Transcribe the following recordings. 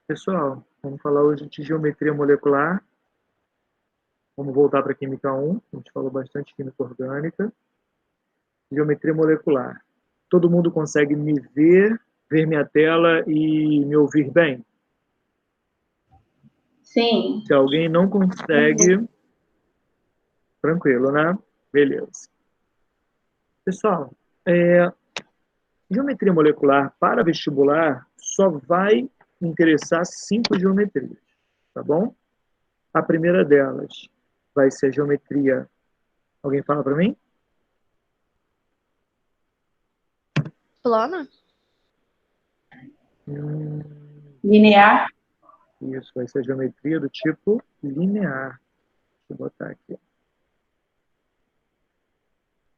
Pessoal, vamos falar hoje de geometria molecular. Vamos voltar para a Química 1. A gente falou bastante de química orgânica. Geometria molecular. Todo mundo consegue me ver minha tela e me ouvir bem? Sim. Se alguém não consegue, tranquilo, né? Beleza. Pessoal, geometria molecular para vestibular só vai interessar 5 geometrias, tá bom? A primeira delas vai ser a geometria. Alguém fala para mim? Plana? Linear? Isso, vai ser a geometria do tipo linear. Deixa eu botar aqui.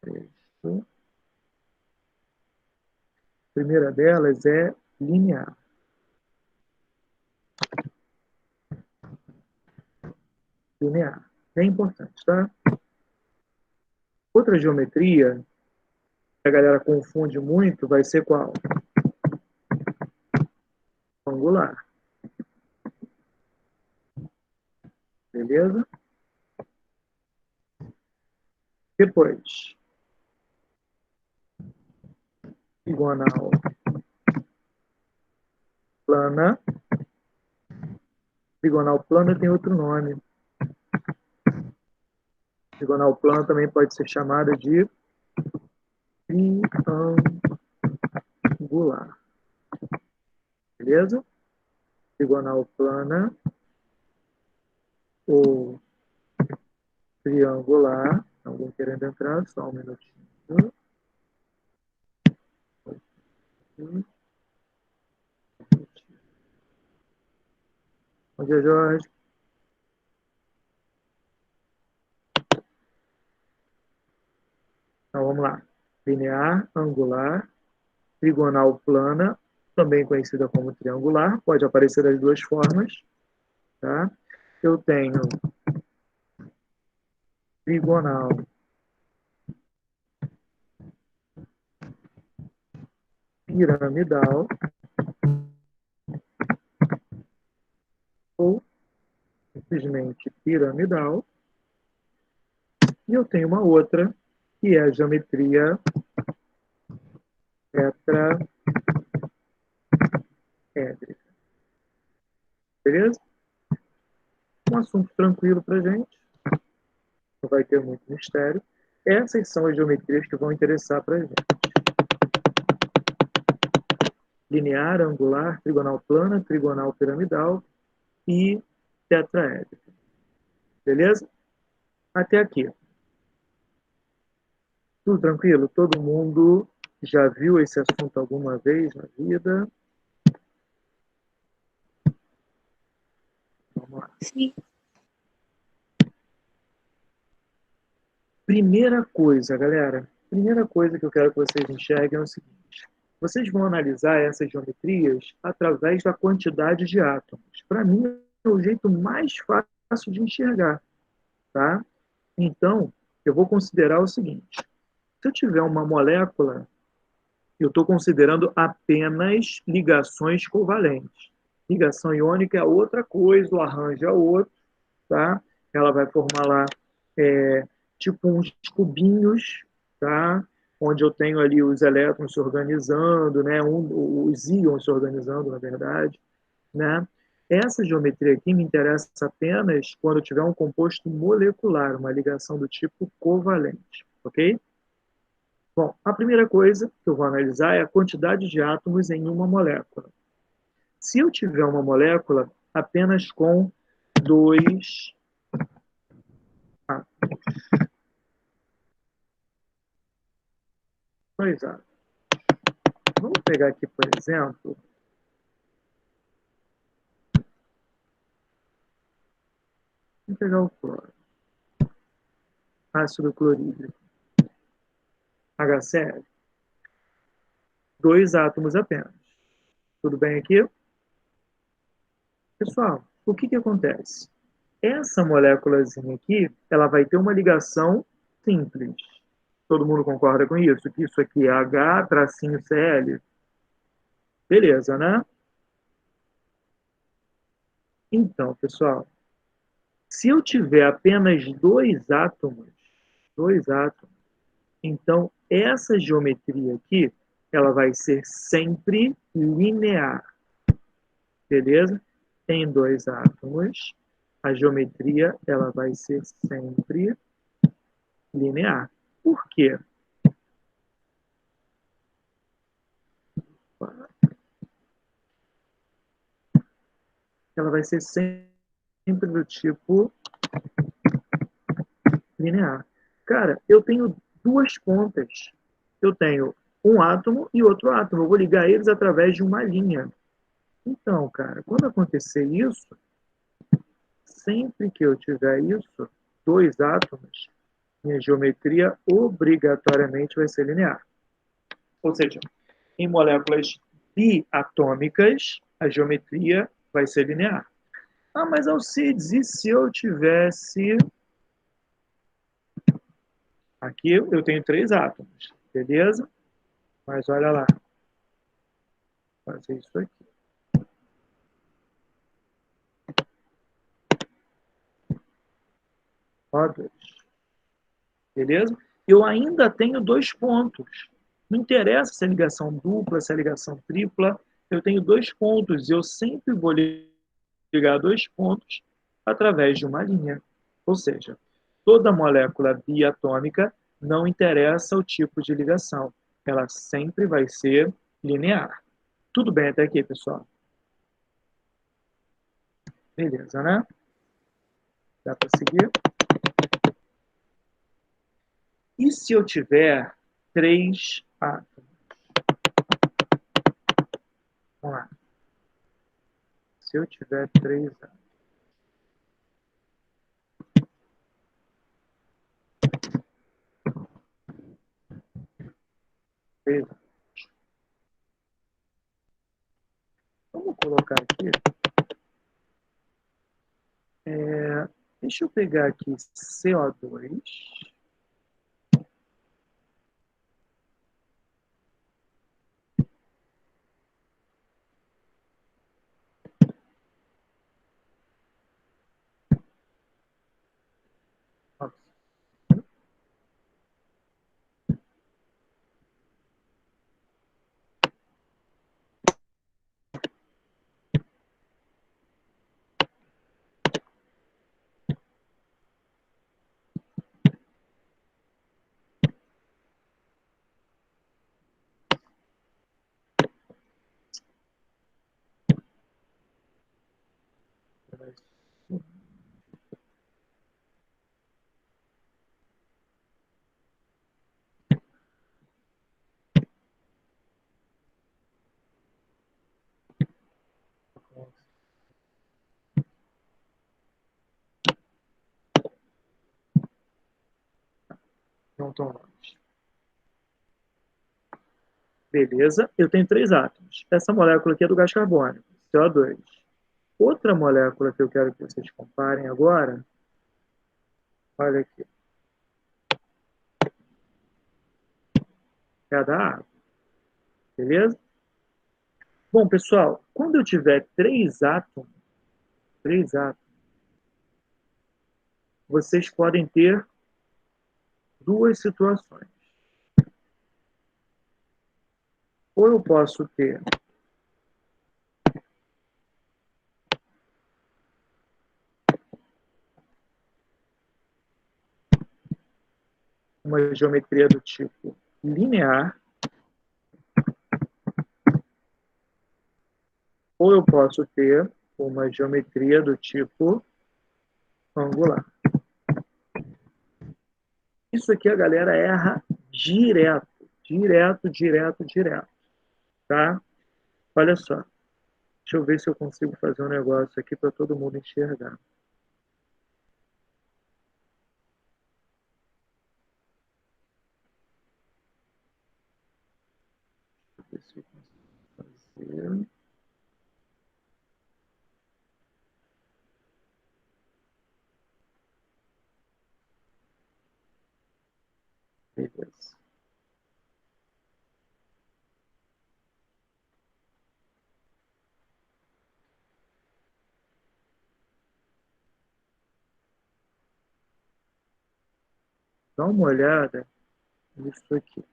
Isso. A primeira delas é linear. Linear. É importante, tá? Outra geometria que a galera confunde muito vai ser qual? Angular. Beleza? Depois, diagonal plana. Diagonal plana tem outro nome. Diagonal plana também pode ser chamada de triangular. Beleza? Diagonal plana ou triangular. Alguém querendo entrar? Só um minutinho. Bom dia, Jorge. Então, vamos lá. Linear, angular, trigonal plana, também conhecida como triangular, pode aparecer das duas formas. Tá? Eu tenho trigonal piramidal ou simplesmente piramidal. E eu tenho uma outra, que é a geometria tetraédrica. Beleza? Um assunto tranquilo para gente. Não vai ter muito mistério. Essas são as geometrias que vão interessar para a gente. Linear, angular, trigonal plana, trigonal piramidal e tetraédrica. Beleza? Até aqui. Tudo tranquilo? Todo mundo já viu esse assunto alguma vez na vida? Vamos lá. Sim. Primeira coisa, galera. Primeira coisa que eu quero que vocês enxerguem é o seguinte. Vocês vão analisar essas geometrias através da quantidade de átomos. Para mim, é o jeito mais fácil de enxergar. Tá? Então, eu vou considerar o seguinte. Se eu tiver uma molécula, eu estou considerando apenas ligações covalentes. Ligação iônica é outra coisa, o arranjo é outro, tá? Ela vai formar lá tipo uns cubinhos, tá? Onde eu tenho ali os elétrons se organizando, né? Os íons se organizando, na verdade, né? Essa geometria aqui me interessa apenas quando eu tiver um composto molecular, uma ligação do tipo covalente, ok? Bom, a primeira coisa que eu vou analisar é a quantidade de átomos em uma molécula. Se eu tiver uma molécula apenas com 2 átomos, vamos pegar aqui, por exemplo, vamos pegar o cloro, ácido clorídrico, HCl, 2 átomos apenas. Tudo bem aqui? Pessoal, o que acontece? Essa moléculazinha aqui, ela vai ter uma ligação simples. Todo mundo concorda com isso? Que isso aqui é H tracinho Cl? Beleza, né? Então, pessoal, se eu tiver apenas dois átomos, então essa geometria aqui, ela vai ser sempre linear, beleza? Em dois átomos, a geometria ela vai ser sempre linear. Por quê? Ela vai ser sempre do tipo linear. Cara, eu tenho duas pontas. Eu tenho um átomo e outro átomo. Eu vou ligar eles através de uma linha. Então, cara, quando acontecer isso, sempre que eu tiver isso, dois átomos, minha geometria obrigatoriamente vai ser linear. Ou seja, em moléculas diatômicas, a geometria vai ser linear. Ah, mas Alcides, e se eu tivesse... Aqui eu tenho três átomos, beleza? Mas olha lá, vou fazer isso aqui. O2. Beleza? Eu ainda tenho dois pontos. Não interessa se é ligação dupla, se é ligação tripla, eu tenho dois pontos. Eu sempre vou ligar dois pontos através de uma linha. Ou seja, toda molécula diatômica não interessa o tipo de ligação. Ela sempre vai ser linear. Tudo bem até aqui, pessoal? Beleza, né? Dá para seguir? E se eu tiver três átomos? Vamos lá. Se eu tiver três átomos. Três átomos. Vamos colocar aqui. Deixa eu pegar aqui CO2. Não estão longe. Beleza, eu tenho três átomos. Essa molécula aqui é do gás carbônico, CO2. Outra molécula que eu quero que vocês comparem agora, olha aqui, é a da água. Beleza? Bom, pessoal, quando eu tiver três átomos, vocês podem ter duas situações. Ou eu posso ter uma geometria do tipo linear, ou eu posso ter uma geometria do tipo angular. Isso aqui a galera erra direto, direto, direto, direto, tá? Olha só, deixa eu ver se eu consigo fazer um negócio aqui para todo mundo enxergar. Deixa eu ver se eu consigo fazer. Beleza. Dá uma olhada nisso aqui.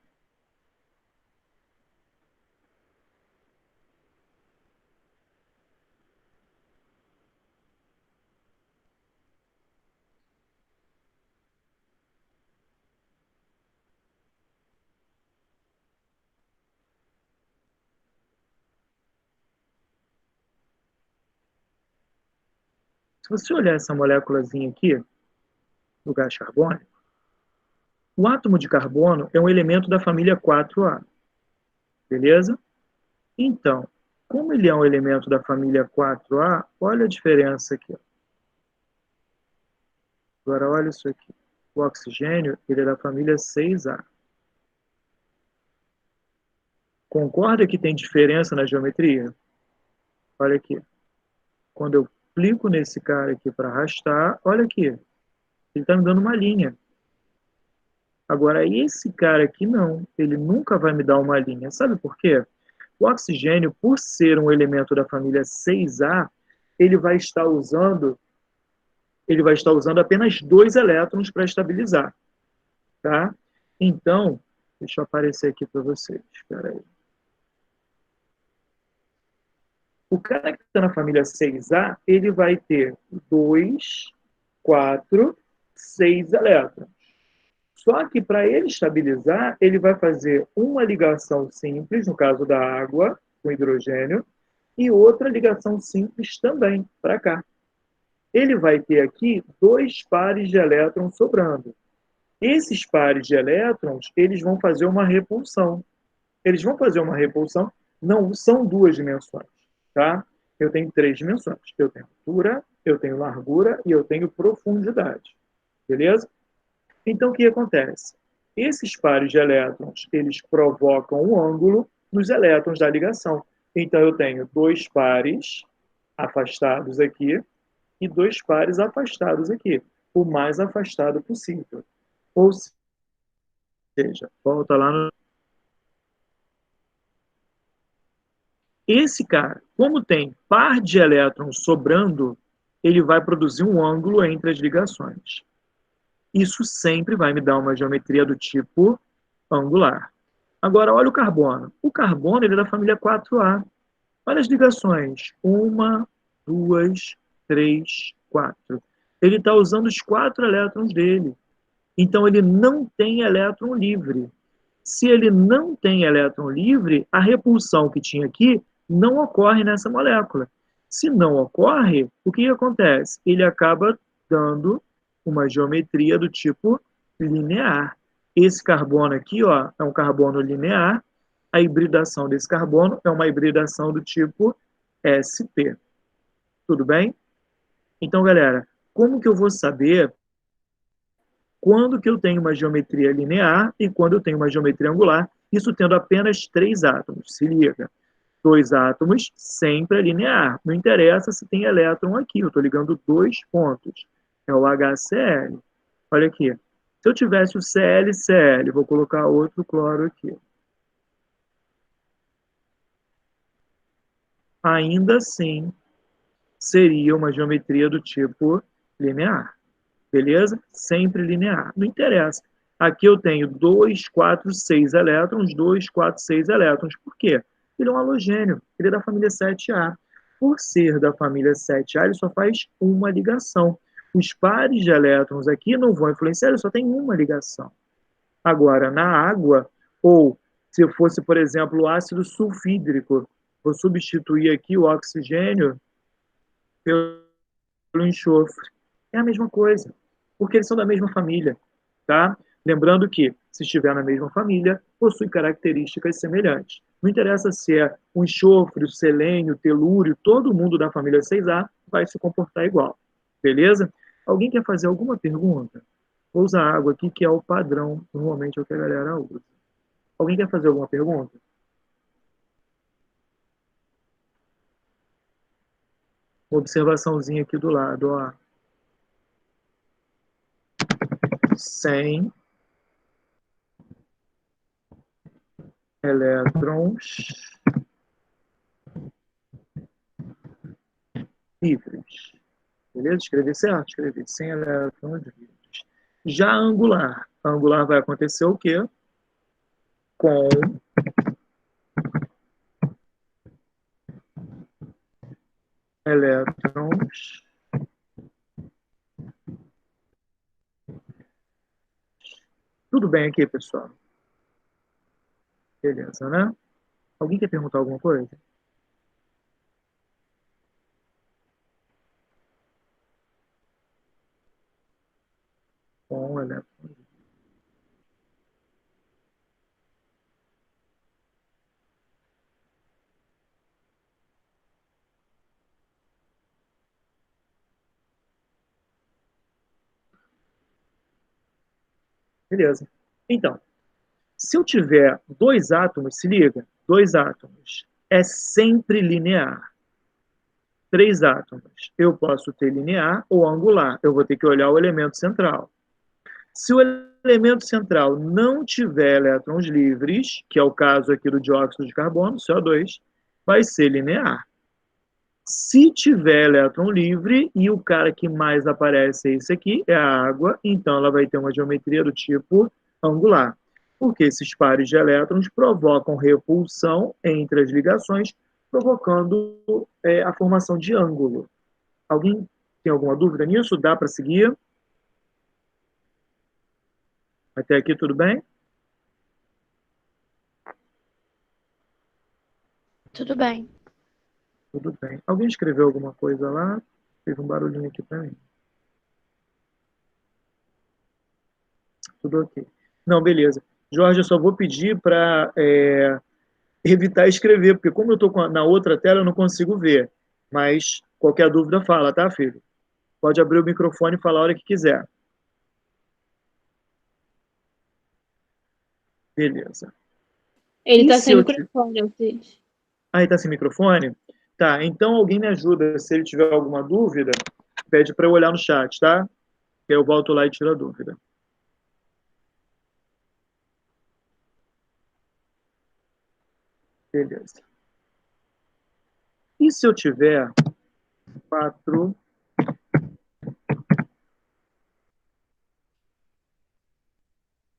Se você olhar essa moléculazinha aqui, do gás carbônico, o átomo de carbono é um elemento da família 4A, beleza? Então, como ele é um elemento da família 4A, olha a diferença aqui. Ó. Agora, olha isso aqui. O oxigênio, ele é da família 6A. Concorda que tem diferença na geometria? Olha aqui. Quando eu clico nesse cara aqui para arrastar, olha aqui. Ele está me dando uma linha. Agora, esse cara aqui não. Ele nunca vai me dar uma linha. Sabe por quê? O oxigênio, por ser um elemento da família 6A, ele vai estar usando apenas 2 elétrons para estabilizar, tá? Então, deixa eu aparecer aqui para vocês. Espera aí. O cara que está na família 6A, ele vai ter 2, 4, 6 elétrons. Só que para ele estabilizar, ele vai fazer uma ligação simples, no caso da água, com hidrogênio, e outra ligação simples também, para cá. Ele vai ter aqui 2 pares de elétrons sobrando. Esses pares de elétrons, eles vão fazer uma repulsão. Eles vão fazer uma repulsão, não são 2 dimensões, tá? Eu tenho 3 dimensões. Eu tenho altura, eu tenho largura e eu tenho profundidade. Beleza? Então, o que acontece? Esses pares de elétrons, eles provocam um ângulo nos elétrons da ligação. Então, eu tenho 2 pares afastados aqui e 2 pares afastados aqui, o mais afastado possível. Ou seja, volta lá no... Esse cara, como tem par de elétrons sobrando, ele vai produzir um ângulo entre as ligações. Isso sempre vai me dar uma geometria do tipo angular. Agora, olha o carbono. O carbono ele é da família 4A. Olha as ligações. 1, 2, 3, 4. Ele está usando os 4 elétrons dele. Então, ele não tem elétron livre. Se ele não tem elétron livre, a repulsão que tinha aqui não ocorre nessa molécula. Se não ocorre, o que acontece? Ele acaba dando uma geometria do tipo linear. Esse carbono aqui, ó, é um carbono linear. A hibridação desse carbono é uma hibridação do tipo sp. Tudo bem? Então, galera, como que eu vou saber quando que eu tenho uma geometria linear e quando eu tenho uma geometria angular, isso tendo apenas 3 átomos? Se liga. 2 átomos sempre é linear. Não interessa se tem elétron aqui, eu estou ligando 2 pontos. É o HCl. Olha aqui. Se eu tivesse o ClCl, vou colocar outro cloro aqui. Ainda assim, seria uma geometria do tipo linear. Beleza? Sempre linear. Não interessa. Aqui eu tenho 2, 4, 6 elétrons, 2, 4, 6 elétrons. Por quê? Ele é um halogênio. Ele é da família 7A. Por ser da família 7A, ele só faz uma ligação. Os pares de elétrons aqui não vão influenciar, ele só tem uma ligação. Agora, na água, ou se fosse, por exemplo, o ácido sulfídrico, vou substituir aqui o oxigênio pelo enxofre. É a mesma coisa, porque eles são da mesma família, tá? Lembrando que, se estiver na mesma família, possui características semelhantes. Não interessa se é o enxofre, o selênio, o telúrio, todo mundo da família 6A vai se comportar igual, beleza? Alguém quer fazer alguma pergunta? Vou usar água aqui, que é o padrão, normalmente é o que a galera usa. Alguém quer fazer alguma pergunta? Uma observaçãozinha aqui do lado, ó. 100 elétrons livres. Beleza? Escrevi certo? Escrevi 100 elétrons livres. Já angular. Angular vai acontecer o quê? Com elétrons tudo bem aqui, pessoal? Beleza, né? Alguém quer perguntar alguma coisa? Com elétrons. Beleza. Então, se eu tiver dois átomos, se liga, dois átomos, é sempre linear. Três átomos, eu posso ter linear ou angular. Eu vou ter que olhar o elemento central. Se o elemento central não tiver elétrons livres, que é o caso aqui do dióxido de carbono, CO2, vai ser linear. Se tiver elétron livre, e o cara que mais aparece é esse aqui, é a água, então ela vai ter uma geometria do tipo angular. Porque esses pares de elétrons provocam repulsão entre as ligações, provocando a formação de ângulo. Alguém tem alguma dúvida nisso? Dá para seguir? Até aqui tudo bem? Tudo bem. Tudo bem. Alguém escreveu alguma coisa lá? Teve um barulhinho aqui para mim. Tudo ok. Não, beleza. Jorge, eu só vou pedir para evitar escrever, porque como eu estou na outra tela, eu não consigo ver. Mas qualquer dúvida, fala, tá, filho? Pode abrir o microfone e falar a hora que quiser. Beleza. Ele E tá se sem eu microfone, Alcides. Ah, ele está sem microfone? Tá, então alguém me ajuda. Se ele tiver alguma dúvida, pede para eu olhar no chat, tá? Que eu volto lá e tiro a dúvida. Beleza. E se eu tiver quatro...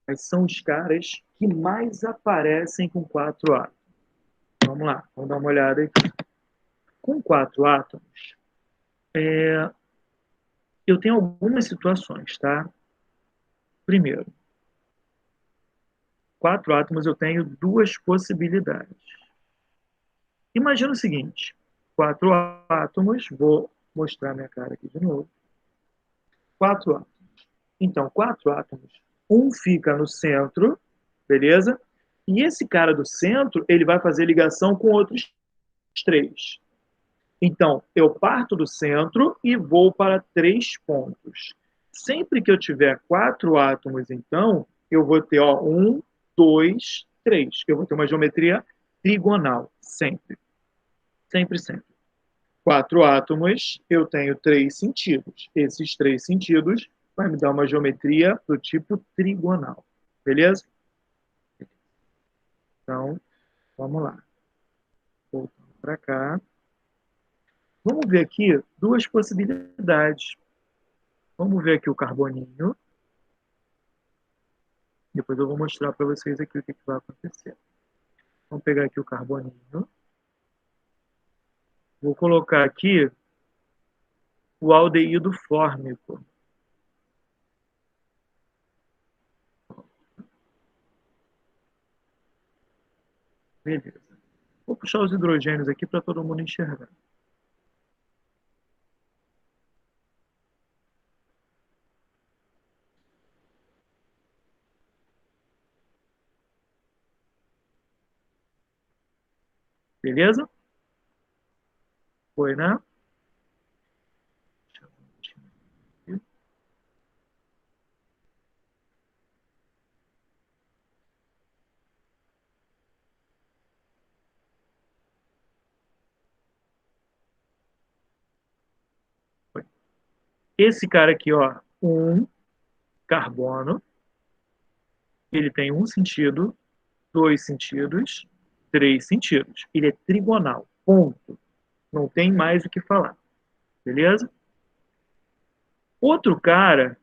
Quais são os caras que mais aparecem com quatro átomos? Vamos lá, vamos dar uma olhada aqui. Com quatro átomos, eu tenho algumas situações, tá? Primeiro, quatro átomos eu tenho duas possibilidades. Imagina o seguinte, quatro átomos, vou mostrar minha cara aqui de novo. Quatro átomos. Então, quatro átomos, um fica no centro, beleza? E esse cara do centro, ele vai fazer ligação com outros três. Então, eu parto do centro e vou para três pontos. Sempre que eu tiver quatro átomos, então, eu vou ter um, dois, três. Eu vou ter uma geometria trigonal, sempre. Sempre, sempre. Quatro átomos, eu tenho três sentidos. Esses três sentidos vai me dar uma geometria do tipo trigonal. Beleza? Então, vamos lá. Voltando para cá. Vamos ver aqui duas possibilidades. Vamos ver aqui o carboninho. Depois eu vou mostrar para vocês aqui o que vai acontecer. Vamos pegar aqui o carboninho. Vou colocar aqui o aldeído fórmico. Beleza. Vou puxar os hidrogênios aqui para todo mundo enxergar. Beleza? Foi, né? Esse cara aqui, ó, um carbono, ele tem um sentido, dois sentidos, três sentidos. Ele é trigonal, ponto. Não tem mais o que falar. Beleza? Outro cara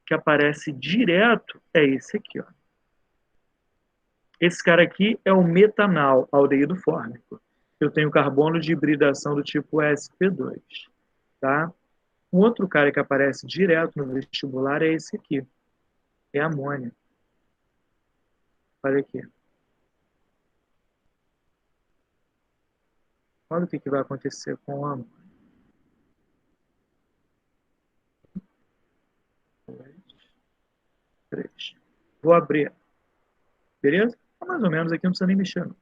que aparece direto é esse aqui, ó. Esse cara aqui é o metanal, aldeído fórmico. Eu tenho carbono de hibridação do tipo sp2, tá? Um outro cara que aparece direto no vestibular é esse aqui. É a amônia. Olha aqui. Olha o que vai acontecer com a amônia. 2, 3. Vou abrir. Beleza? Mais ou menos aqui, não precisa nem mexer. Não.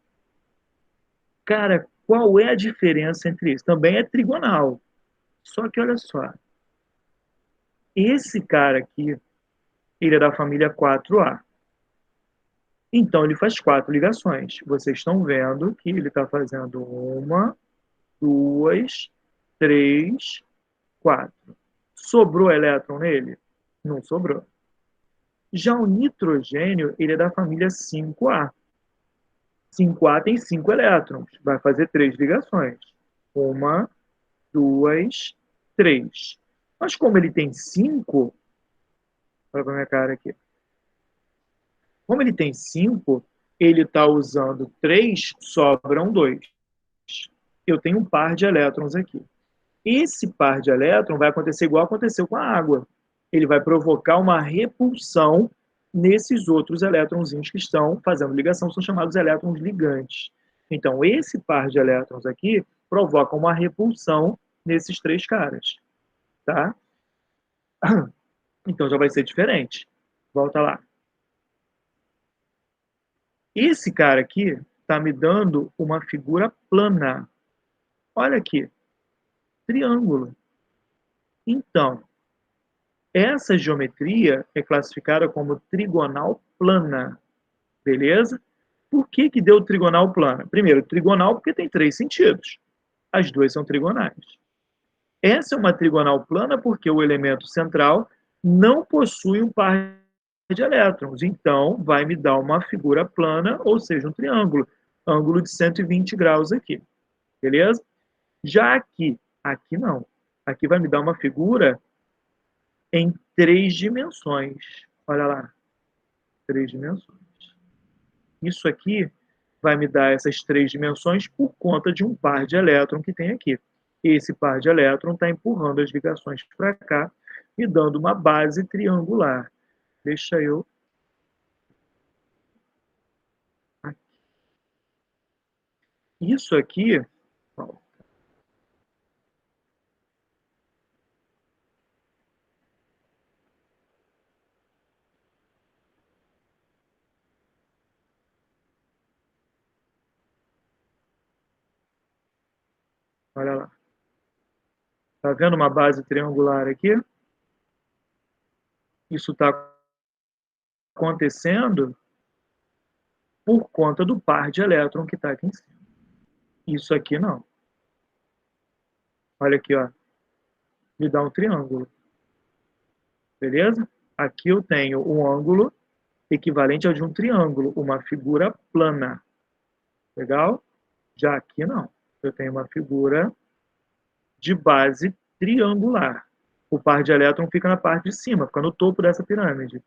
Cara, qual é a diferença entre isso? Também é trigonal. Só que olha só. Esse cara aqui, ele é da família 4A. Então, ele faz 4 ligações. Vocês estão vendo que ele está fazendo 1, 2, 3, 4. Sobrou elétron nele? Não sobrou. Já o nitrogênio, ele é da família 5A. 5A tem 5 elétrons. Vai fazer 3 ligações. 1, 2, 3. Mas como ele tem 5, olha para minha cara aqui. Como ele tem 5, ele está usando 3, sobram 2. Eu tenho um par de elétrons aqui. Esse par de elétrons vai acontecer igual aconteceu com a água. Ele vai provocar uma repulsão nesses outros elétronzinhos que estão fazendo ligação, são chamados elétrons ligantes. Então, esse par de elétrons aqui provoca uma repulsão nesses 3 caras. Tá? Então, já vai ser diferente. Volta lá. Esse cara aqui está me dando uma figura plana. Olha aqui. Triângulo. Então, essa geometria é classificada como trigonal plana. Beleza? Por que deu trigonal plana? Primeiro, trigonal porque tem 3 sentidos. As duas são trigonais. Essa é uma trigonal plana porque o elemento central não possui um par de elétrons. Então, vai me dar uma figura plana, ou seja, um triângulo. Ângulo de 120 graus aqui. Beleza? Já aqui não. Aqui vai me dar uma figura em 3 dimensões. Olha lá. 3 dimensões. Isso aqui vai me dar essas 3 dimensões por conta de um par de elétron que tem aqui. Esse par de elétron está empurrando as ligações para cá, me dando uma base triangular. Deixa eu... Aqui. Isso aqui... Olha lá. Está vendo uma base triangular aqui? Isso está acontecendo por conta do par de elétron que está aqui em cima. Isso aqui não. Olha aqui, ó. Me dá um triângulo. Beleza? Aqui eu tenho um ângulo equivalente ao de um triângulo, uma figura plana. Legal? Já aqui não. Eu tenho uma figura de base triangular. O par de elétron fica na parte de cima, fica no topo dessa pirâmide.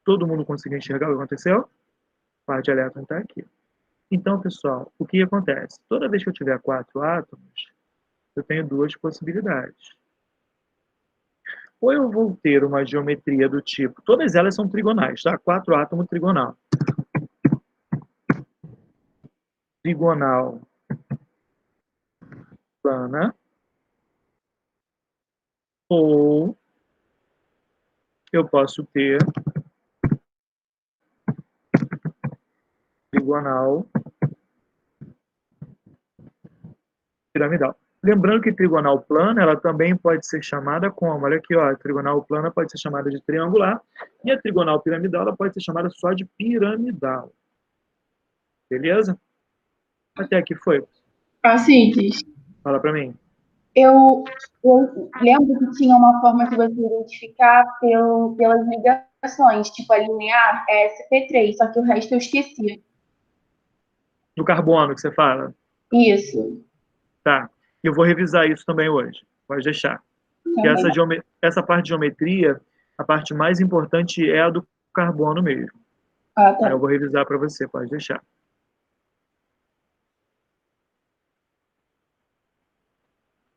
Todo mundo conseguiu enxergar o que aconteceu? O par de elétron está aqui. Então, pessoal, o que acontece? Toda vez que eu tiver 4 átomos, eu tenho 2 possibilidades. Ou eu vou ter uma geometria do tipo... Todas elas são trigonais, tá? 4 átomos trigonal. Trigonal plana. Ou eu posso ter trigonal piramidal. Lembrando que trigonal plana, ela também pode ser chamada como? Olha aqui, ó, a trigonal plana pode ser chamada de triangular e a trigonal piramidal ela pode ser chamada só de piramidal. Beleza? Até aqui foi. Alcides, Fala para mim. eu lembro que tinha uma forma que você identificar pelas ligações, tipo a linear é SP3, só que o resto eu esqueci. Do carbono que você fala? Isso. Tá. Eu vou revisar isso também hoje. Pode deixar. Essa parte de geometria A parte mais importante é a do carbono mesmo. Ah, Aí tá. eu vou revisar para você, pode deixar.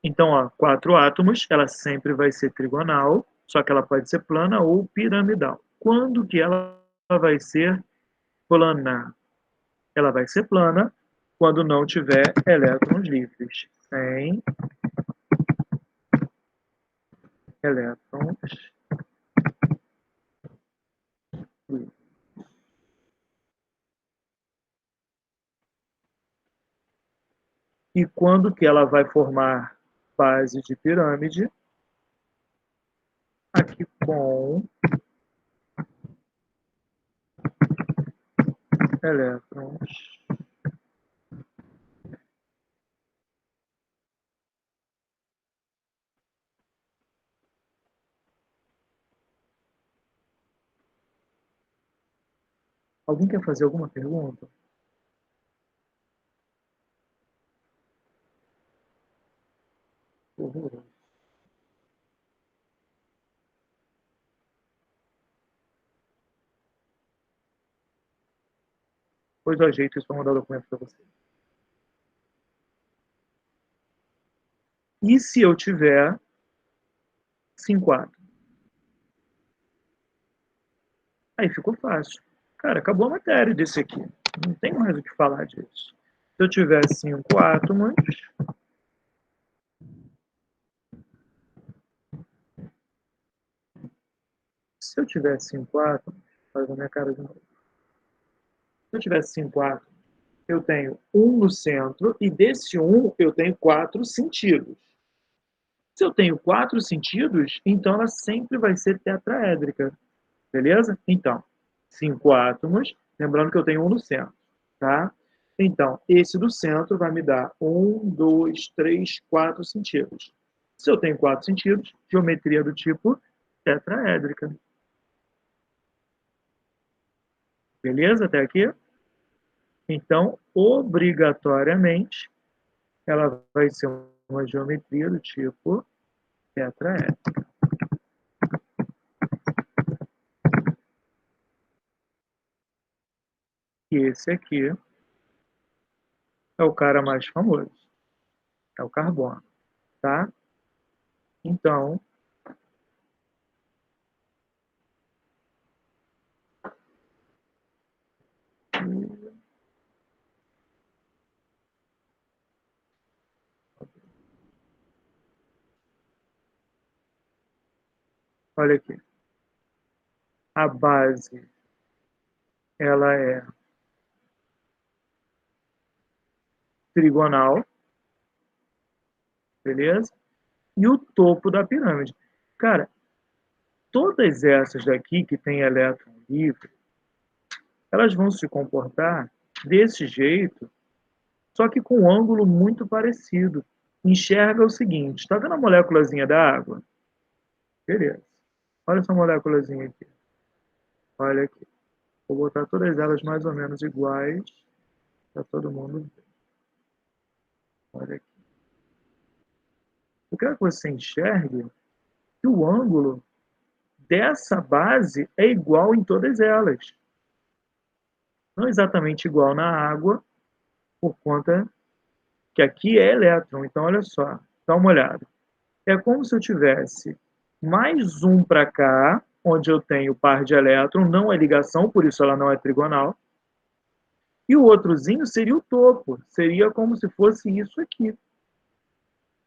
Então, ó, 4 átomos, ela sempre vai ser trigonal, só que ela pode ser plana ou piramidal. Quando que ela vai ser plana? Ela vai ser plana quando não tiver elétrons livres. Sem elétrons livres. E quando que ela vai formar base de pirâmide? Aqui com elétrons. Alguém quer fazer alguma pergunta? Por favor. Pois eu ajeito isso para mandar o documento para você. E se eu tiver 5 átomos? Aí ficou fácil. Cara, acabou a matéria desse aqui. Não tem mais o que falar disso. Se eu tiver 5 átomos, se eu tiver 5 átomos, faz a minha cara de novo. Se eu tiver 5 átomos, eu tenho um no centro e desse um eu tenho 4 sentidos. Se eu tenho 4 sentidos, então ela sempre vai ser tetraédrica. Beleza? Então, 5 átomos, lembrando que eu tenho um no centro, tá? Então, esse do centro vai me dar 1, 2, 3, 4 sentidos. Se eu tenho 4 sentidos, geometria do tipo tetraédrica. Beleza até aqui? Então, obrigatoriamente, ela vai ser uma geometria do tipo tetraédrica. E esse aqui é o cara mais famoso. É o carbono, tá? Então, olha aqui. A base, ela é trigonal, beleza? E o topo da pirâmide. Cara, todas essas daqui que tem elétron livre, elas vão se comportar desse jeito, só que com um ângulo muito parecido. Enxerga o seguinte, está vendo a moléculazinha da água? Beleza. Olha essa moléculazinha aqui. Olha aqui. Vou botar todas elas mais ou menos iguais para todo mundo ver. Olha aqui. Eu quero que você enxergue que o ângulo dessa base é igual em todas elas. Não exatamente igual na água, por conta que aqui é elétron. Então, olha só, dá uma olhada. É como se eu tivesse mais um para cá, onde eu tenho par de elétron, não é ligação, por isso ela não é trigonal. E o outrozinho seria o topo, seria como se fosse isso aqui.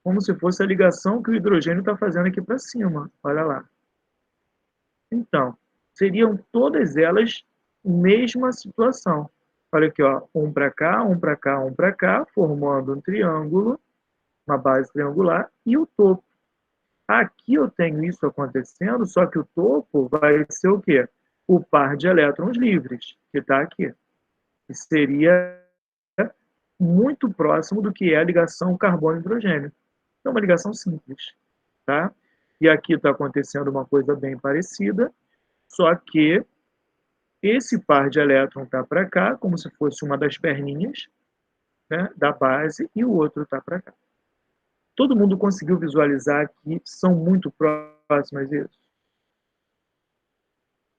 Como se fosse a ligação que o hidrogênio está fazendo aqui para cima. Olha lá. Então, seriam todas elas mesma situação. Olha aqui, ó, um para cá, um para cá, um para cá, formando um triângulo, uma base triangular, e o topo. Aqui eu tenho isso acontecendo, só que o topo vai ser o quê? O par de elétrons livres, que está aqui. Que seria muito próximo do que é a ligação carbono-hidrogênio. É uma ligação simples, tá? E aqui está acontecendo uma coisa bem parecida, só que esse par de elétrons está para cá, como se fosse uma das perninhas, né, da base, e o outro está para cá. Todo mundo conseguiu visualizar que são muito próximas isso?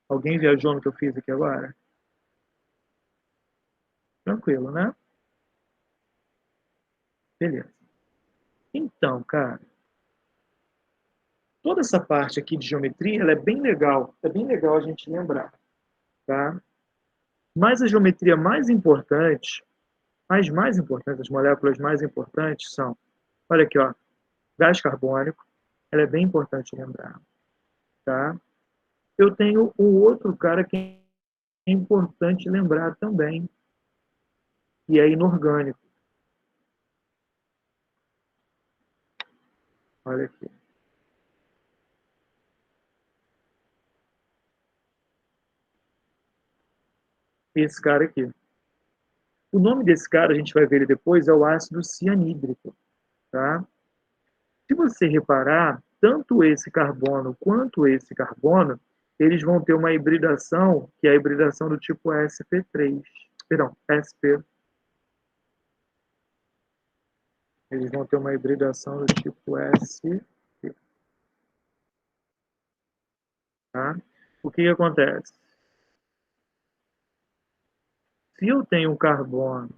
Alguém viajou no que eu fiz aqui agora? Tranquilo, né? Beleza. Então, cara, toda essa parte aqui de geometria, ela é bem legal a gente lembrar, tá? Mas a geometria mais importante, as mais importantes, as moléculas mais importantes são, olha aqui, ó, gás carbônico, ela é bem importante lembrar, tá? Eu tenho o outro cara que é importante lembrar também, que é inorgânico. Olha aqui. Esse cara aqui. O nome desse cara, a gente vai ver ele depois, é o ácido cianídrico, tá? Se você reparar, tanto esse carbono quanto esse carbono, eles vão ter uma hibridação, que é a hibridação do tipo sp3. Perdão, sp. Eles vão ter uma hibridação do tipo sp. Tá? O que acontece? Se eu tenho um carbono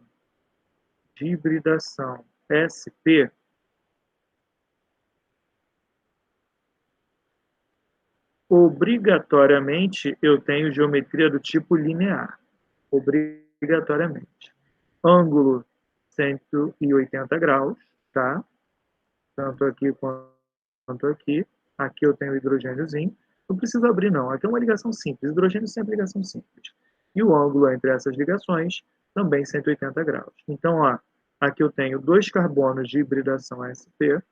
de hibridação sp, obrigatoriamente eu tenho geometria do tipo linear. Obrigatoriamente. Ângulo 180 graus, tá? Tanto aqui quanto aqui. Aqui eu tenho hidrogêniozinho. Não precisa abrir, não. Aqui é uma ligação simples. Hidrogênio sempre é ligação simples. E o ângulo entre essas ligações também 180 graus. Então, ó, aqui eu tenho dois carbonos de hibridação sp,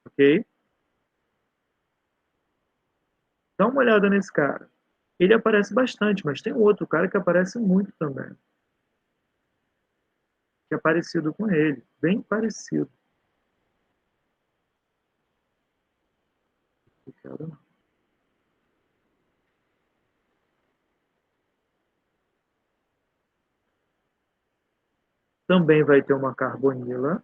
ok? Dá uma olhada nesse cara. Ele aparece bastante, mas tem um outro cara que aparece muito também. Que é parecido com ele. Bem parecido. Não quero não. Também vai ter uma carbonila.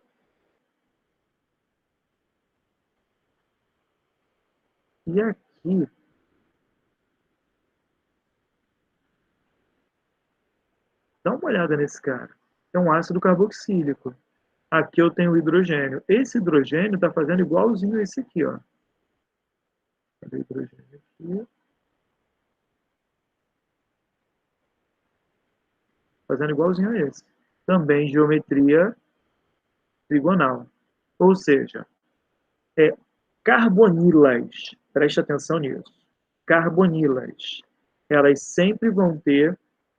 E aqui, dá uma olhada nesse cara. É um ácido carboxílico. Aqui eu tenho hidrogênio. Esse hidrogênio está fazendo igualzinho a esse aqui, ó. Cadê o hidrogênio aqui? Fazendo igualzinho a esse. Também geometria trigonal. Ou seja, é carbonilas. Preste atenção nisso. Carbonilas. Elas sempre vão ter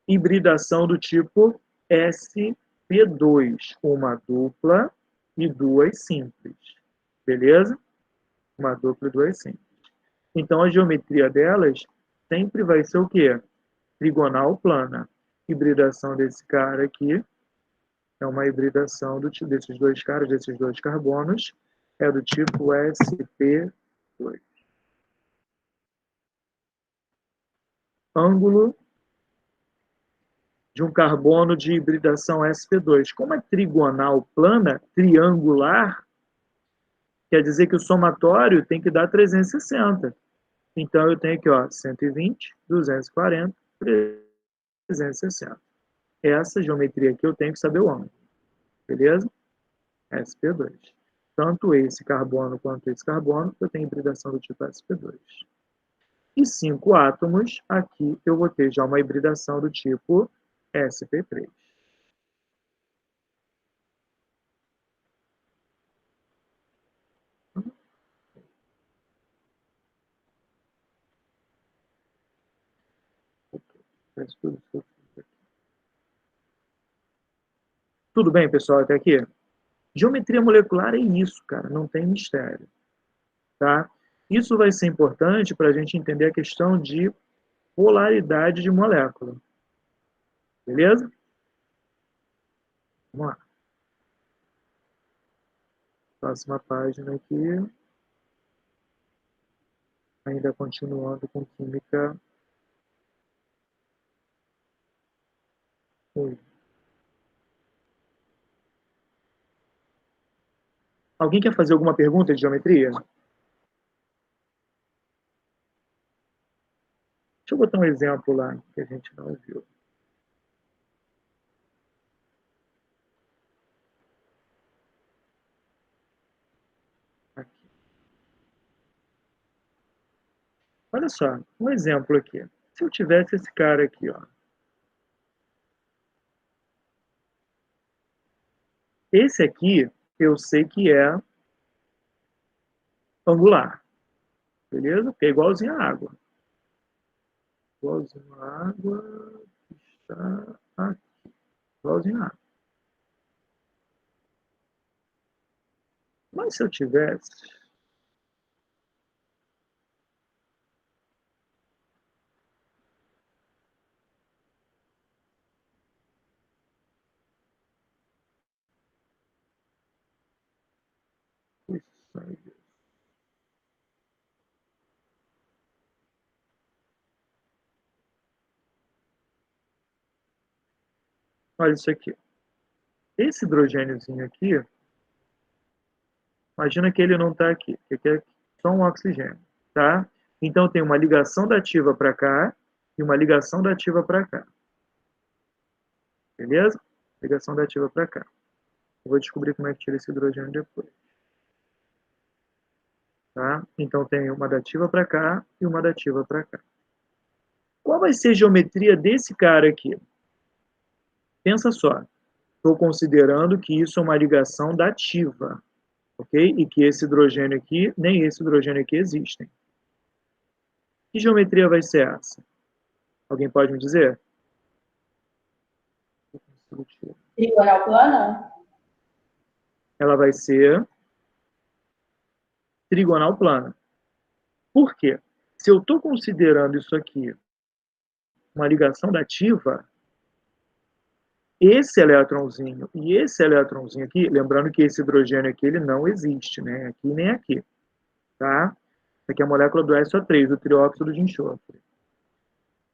hibridação do tipo sp2, uma dupla e duas simples. Beleza? Uma dupla e duas simples. Então, a geometria delas sempre vai ser o quê? Trigonal plana. Hibridação desse cara aqui é uma hibridação desses dois caras, desses dois carbonos, é do tipo sp2. Ângulo de um carbono de hibridação sp2. Como é trigonal plana, triangular, quer dizer que o somatório tem que dar 360. Então, eu tenho aqui, ó, 120, 240, 360. Essa geometria aqui eu tenho que saber o ângulo. Beleza? sp2. Tanto esse carbono quanto esse carbono, eu tenho hibridação do tipo sp2. E 5 átomos, aqui eu vou ter já uma hibridação do tipo sp3. Tudo bem, pessoal, até aqui? Geometria molecular é isso, cara, não tem mistério. Tá? Isso vai ser importante para a gente entender a questão de polaridade de molécula. Beleza? Vamos lá. Próxima página aqui. Ainda continuando com química 1. Alguém quer fazer alguma pergunta de geometria? botar um exemplo lá que a gente não viu. Aqui. Olha só, um exemplo aqui. Se eu tivesse esse cara aqui, ó. Esse aqui, eu sei que é angular. Beleza? Porque é igualzinho à água. Igualzinho à água está aqui. Igualzinho à água. Mas se eu tivesse... Olha isso aqui. Esse hidrogêniozinho aqui, imagina que ele não está aqui, que aqui é só um oxigênio, tá? Então tem uma ligação dativa para cá e uma ligação dativa para cá. Beleza? Ligação dativa para cá. Eu vou descobrir como é que tira esse hidrogênio depois. Tá? Então tem uma dativa para cá e uma dativa para cá. Qual vai ser a geometria desse cara aqui? Pensa só. Estou considerando que isso é uma ligação dativa, ok? E que esse hidrogênio aqui, nem esse hidrogênio aqui existem. Que geometria vai ser essa? Alguém pode me dizer? Trigonal plana? Ela vai ser trigonal plana. Por quê? Se eu estou considerando isso aqui uma ligação dativa, esse elétronzinho e esse elétronzinho aqui, lembrando que esse hidrogênio aqui ele não existe, né? Aqui nem aqui, tá? Aqui é a molécula do SO3, do trióxido de enxofre.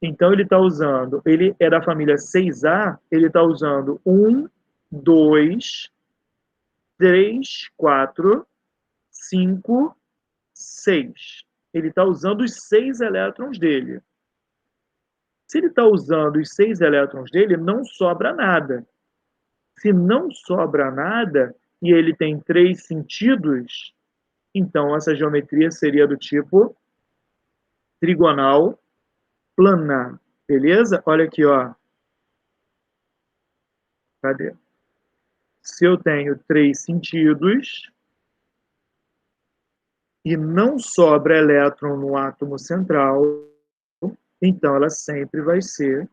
Então ele está usando, ele é da família 6A, ele está usando 1, 2, 3, 4, 5, 6. Ele está usando os 6 elétrons dele. Se ele está usando os 6 elétrons dele, não sobra nada. Se não sobra nada e ele tem 3 sentidos, então essa geometria seria do tipo trigonal plana. Beleza? Olha aqui, ó. Cadê? Se eu tenho 3 sentidos e não sobra elétron no átomo central, então ela sempre vai ser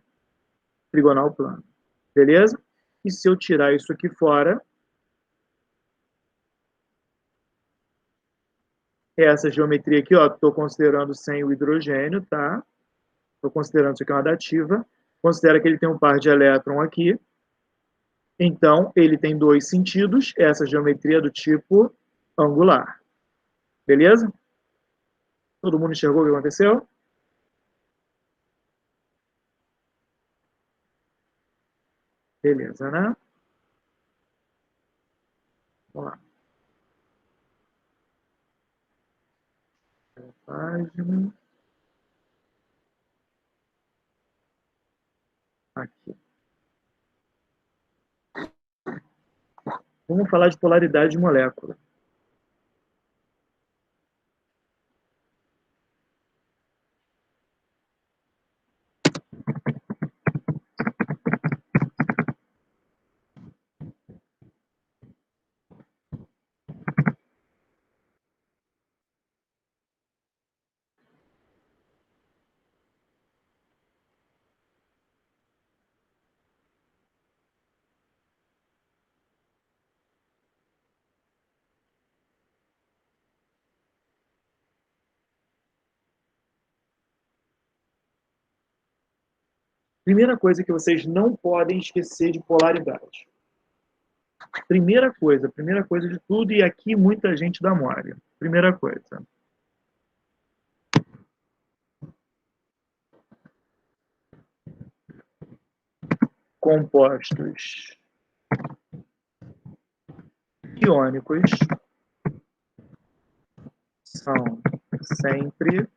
trigonal plana. Beleza? E se eu tirar isso aqui fora, essa geometria aqui, ó, estou considerando sem o hidrogênio, tá? Estou considerando isso aqui uma dativa. Considera que ele tem um par de elétron aqui. Então, ele tem 2 sentidos. Essa geometria é do tipo angular. Beleza? Todo mundo enxergou o que aconteceu? Beleza, né? Vamos lá. Página. Aqui. Vamos falar de polaridade de molécula. Primeira coisa que vocês não podem esquecer de polaridade. Primeira coisa de tudo, e aqui muita gente dá mole. Primeira coisa. Compostos iônicos são sempre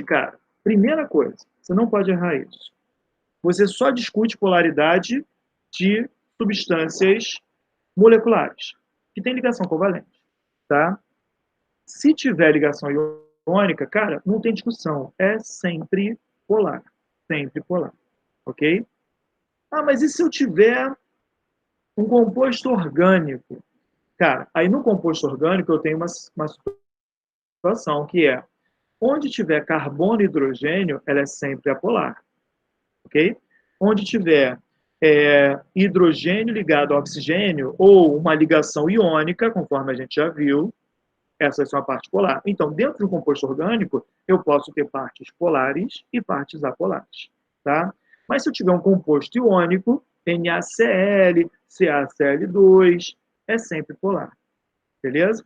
cara, primeira coisa, você não pode errar isso. Você só discute polaridade de substâncias moleculares, que tem ligação covalente, tá? Se tiver ligação iônica, cara, não tem discussão, é sempre polar, ok? Ah, mas e se eu tiver um composto orgânico? Cara, aí no composto orgânico eu tenho uma situação que é, onde tiver carbono e hidrogênio, ela é sempre apolar, ok? Onde tiver hidrogênio ligado ao oxigênio ou uma ligação iônica, conforme a gente já viu, essas são a parte polar. Então, dentro do composto orgânico, eu posso ter partes polares e partes apolares, tá? Mas se eu tiver um composto iônico, NaCl, CaCl2, é sempre polar, beleza?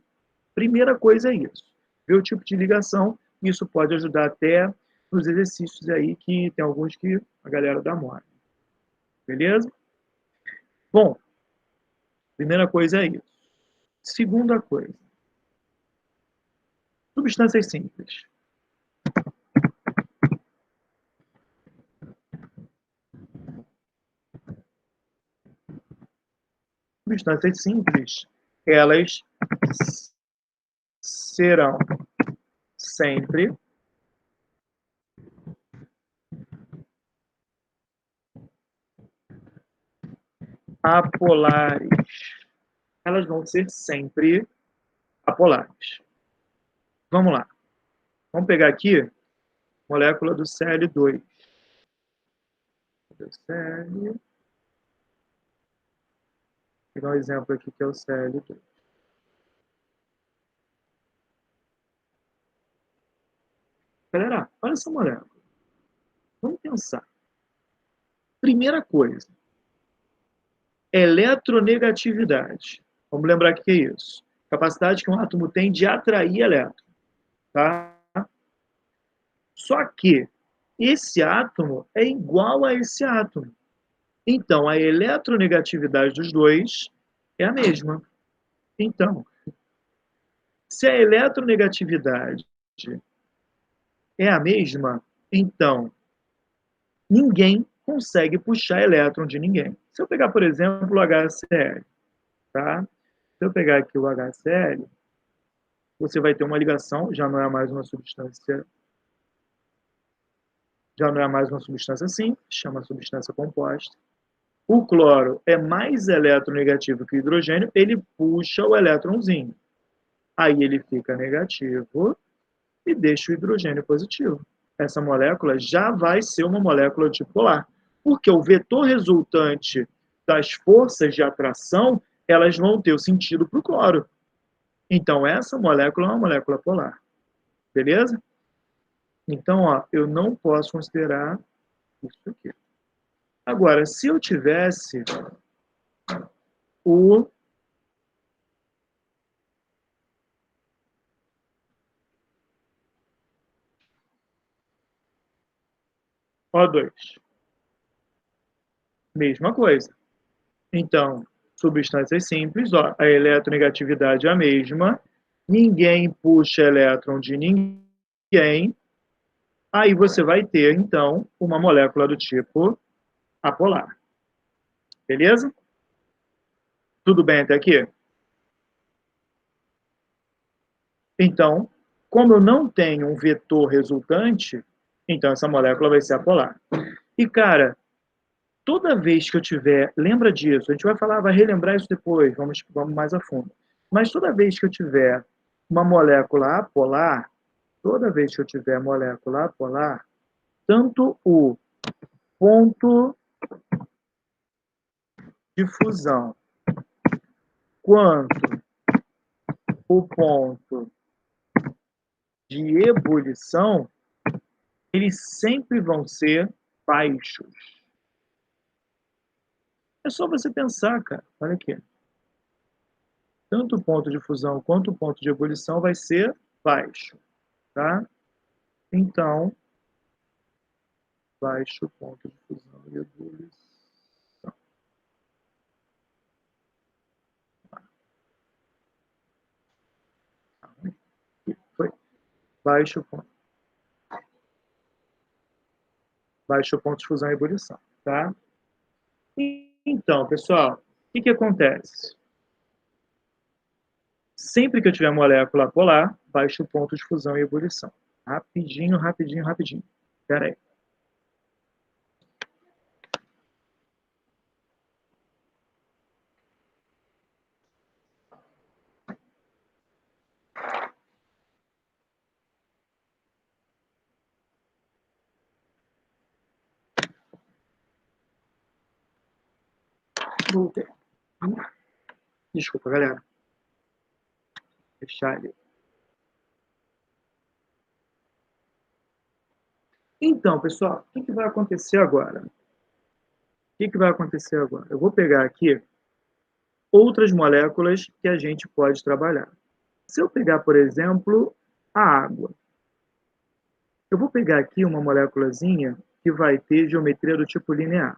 Primeira coisa é isso. Ver o tipo de ligação, isso pode ajudar até nos exercícios aí, que tem alguns que a galera dá mole. Beleza? Bom, primeira coisa é isso. Segunda coisa, substâncias simples. Substâncias simples, elas serão sempre apolares. Elas vão ser sempre apolares. Vamos lá. Vamos pegar aqui molécula do Cl2. Vou pegar um exemplo aqui que é o Cl2. Galera, olha essa molécula. Vamos pensar. Primeira coisa, eletronegatividade. Vamos lembrar o que é isso. Capacidade que um átomo tem de atrair elétron. Tá? Só que esse átomo é igual a esse átomo. Então, a eletronegatividade dos dois é a mesma. Então, se a eletronegatividade é a mesma, então ninguém consegue puxar elétron de ninguém. Se eu pegar, por exemplo, o HCl, tá? Se eu pegar aqui o HCl, você vai ter uma ligação, já não é mais uma substância simples, chama substância composta. O cloro é mais eletronegativo que o hidrogênio, ele puxa o elétronzinho. Aí ele fica negativo e deixa o hidrogênio positivo. Essa molécula já vai ser uma molécula de tipo polar, porque o vetor resultante das forças de atração, elas vão ter o sentido para o cloro. Então, essa molécula é uma molécula polar. Beleza? Então, ó, eu não posso considerar isso aqui. Agora, se eu tivesse o O2, mesma coisa. Então, substâncias simples, ó, a eletronegatividade é a mesma, ninguém puxa elétron de ninguém, aí você vai ter, então, uma molécula do tipo apolar. Beleza? Tudo bem até aqui? Então, como eu não tenho um vetor resultante, então essa molécula vai ser apolar. E, cara, toda vez que eu tiver, lembra disso, a gente vai falar, vai relembrar isso depois, vamos mais a fundo. Mas toda vez que eu tiver uma molécula apolar, toda vez que eu tiver molécula apolar, tanto o ponto de fusão quanto o ponto de ebulição, eles sempre vão ser baixos. É só você pensar, cara. Olha aqui. Tanto o ponto de fusão quanto o ponto de ebulição vai ser baixo, tá? Então, baixo ponto de fusão e ebulição. Foi baixo ponto. Baixo ponto de fusão e ebulição, tá? Então, pessoal, o que acontece? Sempre que eu tiver molécula polar, baixo ponto de fusão e ebulição. Rapidinho, rapidinho, rapidinho. Espera aí. Voltei. Desculpa, galera. Fechar ali. Então, pessoal, o que vai acontecer agora? O que vai acontecer agora? Eu vou pegar aqui outras moléculas que a gente pode trabalhar. Se eu pegar, por exemplo, a água. Eu vou pegar aqui uma moléculazinha que vai ter geometria do tipo linear.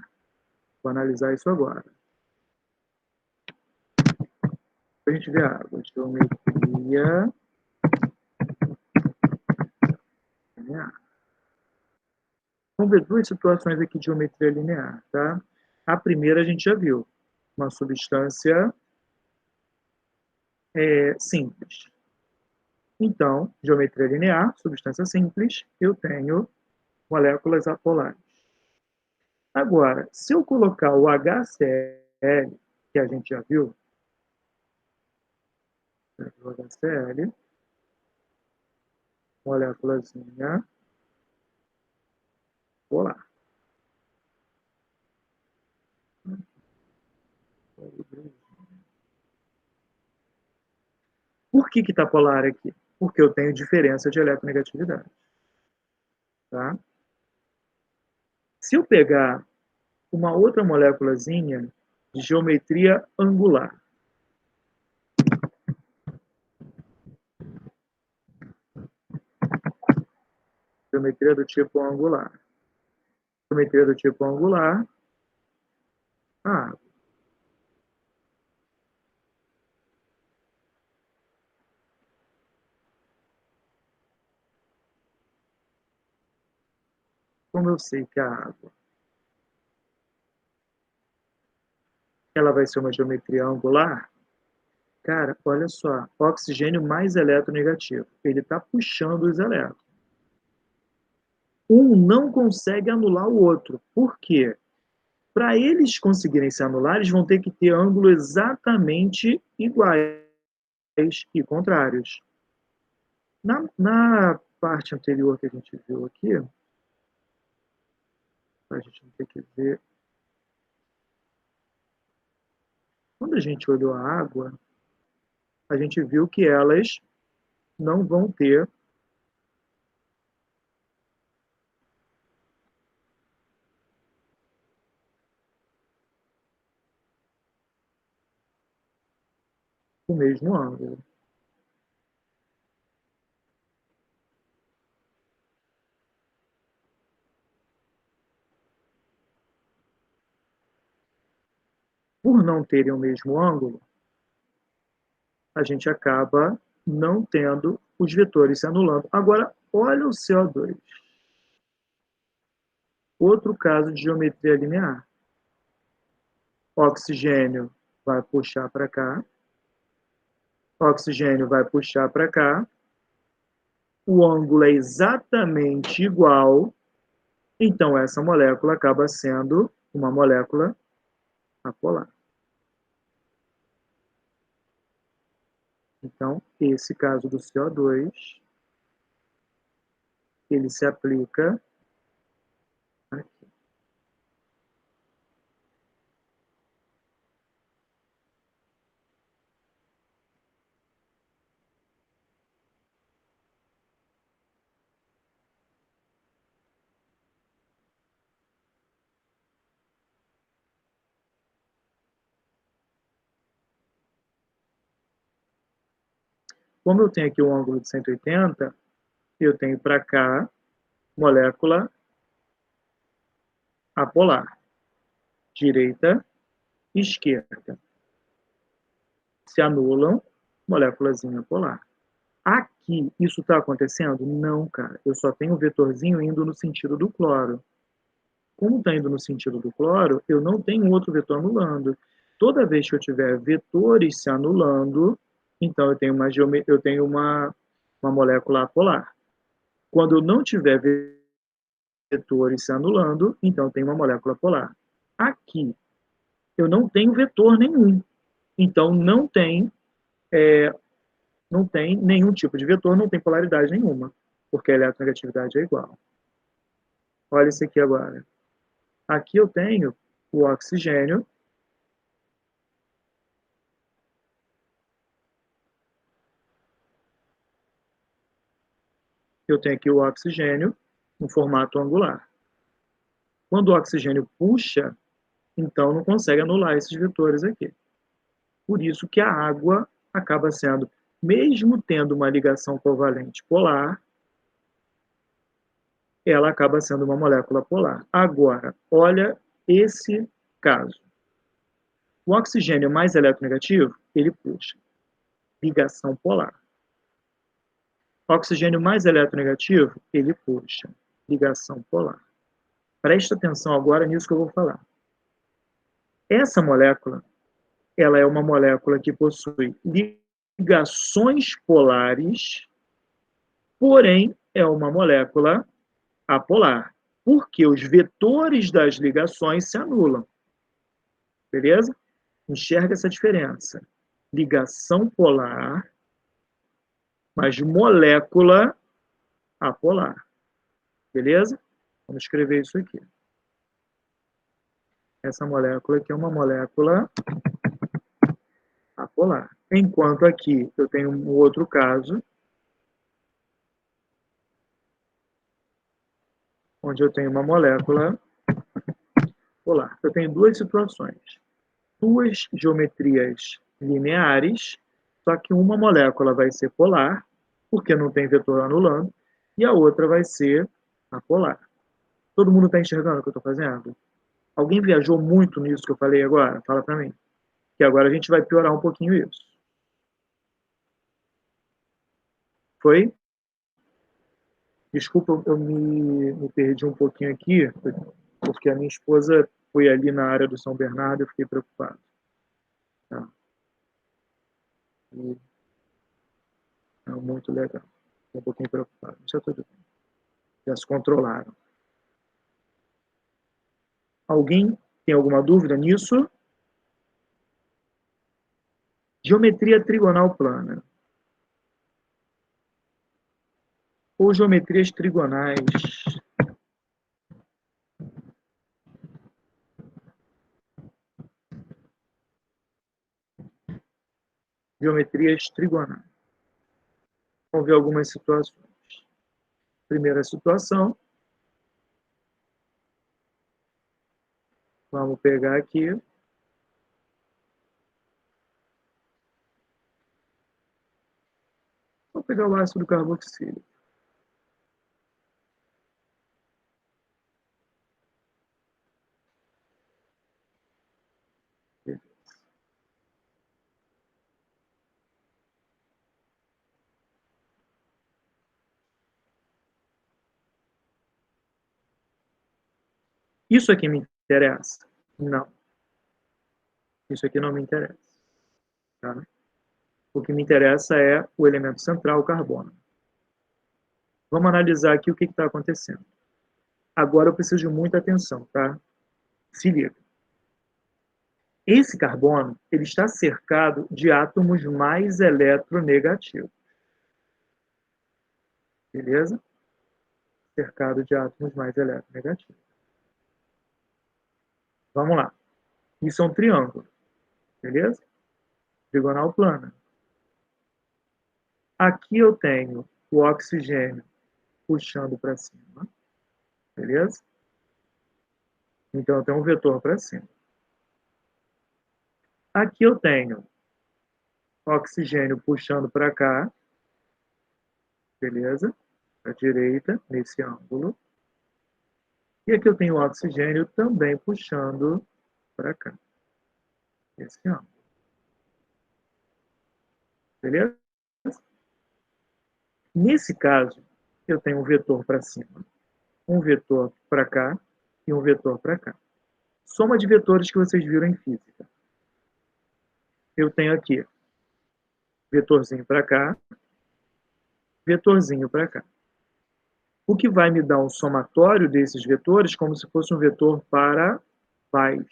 Vou analisar isso agora. A gente vê a água. Geometria linear. Vamos ver duas situações aqui de geometria linear, tá? A primeira a gente já viu. Uma substância simples. Então, geometria linear, substância simples, eu tenho moléculas apolares. Agora, se eu colocar o HCl, que a gente já viu, o HCl, moléculazinha polar. Por que está polar aqui? Porque eu tenho diferença de eletronegatividade. Tá? Se eu pegar uma outra moléculazinha de geometria angular, geometria do tipo angular. Geometria do tipo angular. Como eu sei que a água ela vai ser uma geometria angular, cara, olha só, oxigênio mais eletronegativo. Ele está puxando os elétrons. Um não consegue anular o outro. Por quê? Para eles conseguirem se anular, eles vão ter que ter ângulos exatamente iguais e contrários. Na parte anterior que a gente viu aqui, a gente não tem que ver. Quando a gente olhou a água, a gente viu que elas não vão ter o mesmo ângulo. Por não terem o mesmo ângulo, a gente acaba não tendo os vetores se anulando. Agora, olha o CO2. Outro caso de geometria linear. Oxigênio vai puxar para cá. Oxigênio vai puxar para cá. O ângulo é exatamente igual. Então, essa molécula acaba sendo uma molécula apolar. Então, esse caso do CO2, ele se aplica aqui. Como eu tenho aqui um ângulo de 180, eu tenho para cá molécula apolar. Direita e esquerda. Se anulam, moléculazinha polar. Aqui, isso está acontecendo? Não, cara. Eu só tenho o vetorzinho indo no sentido do cloro. Como está indo no sentido do cloro, eu não tenho outro vetor anulando. Toda vez que eu tiver vetores se anulando, então eu tenho uma molécula apolar. Quando eu não tiver vetores se anulando, então tem uma molécula polar. Aqui, eu não tenho vetor nenhum. Então, não tem nenhum tipo de vetor, não tem polaridade nenhuma, porque a eletronegatividade é igual. Olha isso aqui agora. Aqui eu tenho o oxigênio, eu tenho aqui o oxigênio no formato angular. Quando o oxigênio puxa, então não consegue anular esses vetores aqui. Por isso que a água acaba sendo, mesmo tendo uma ligação covalente polar, ela acaba sendo uma molécula polar. Agora, olha esse caso. O oxigênio mais eletronegativo, ele puxa. Ligação polar. O oxigênio mais eletronegativo, ele puxa. Ligação polar. Presta atenção agora nisso que eu vou falar. Essa molécula, ela é uma molécula que possui ligações polares, porém é uma molécula apolar, porque os vetores das ligações se anulam. Beleza? Enxerga essa diferença. Ligação polar, mas molécula apolar. Beleza? Vamos escrever isso aqui. Essa molécula aqui é uma molécula apolar. Enquanto aqui eu tenho um outro caso, onde eu tenho uma molécula polar. Eu tenho duas situações. Duas geometrias lineares, só que uma molécula vai ser polar, porque não tem vetor anulando, e a outra vai ser apolar. Todo mundo está enxergando o que eu estou fazendo? Alguém viajou muito nisso que eu falei agora? Fala para mim. Que agora a gente vai piorar um pouquinho isso. Foi? Desculpa, eu me perdi um pouquinho aqui, porque a minha esposa foi ali na área do São Bernardo e eu fiquei preocupado. Tá. E, muito legal. Estou um pouquinho preocupado. Isso é tudo bem. Já se controlaram. Alguém tem alguma dúvida nisso? Geometria trigonal plana. Ou geometrias trigonais. Geometrias trigonais. Vamos ver algumas situações. Primeira situação. Vamos pegar aqui. Vou pegar o ácido carboxílico. Isso aqui me interessa? Não. Isso aqui não me interessa. Tá? O que me interessa é o elemento central, o carbono. Vamos analisar aqui o que está acontecendo. Agora eu preciso de muita atenção, tá? Se liga. Esse carbono, ele está cercado de átomos mais eletronegativos. Beleza? Cercado de átomos mais eletronegativos. Vamos lá. Isso é um triângulo. Beleza? Trigonal plana. Aqui eu tenho o oxigênio puxando para cima. Beleza? Então eu tenho um vetor para cima. Aqui eu tenho oxigênio puxando para cá. Beleza? Para a direita, nesse ângulo. E aqui eu tenho o oxigênio também puxando para cá. Esse ângulo. Beleza? Nesse caso, eu tenho um vetor para cima, um vetor para cá e um vetor para cá. Soma de vetores que vocês viram em física. Eu tenho aqui vetorzinho para cá, vetorzinho para cá. O que vai me dar um somatório desses vetores como se fosse um vetor para baixo.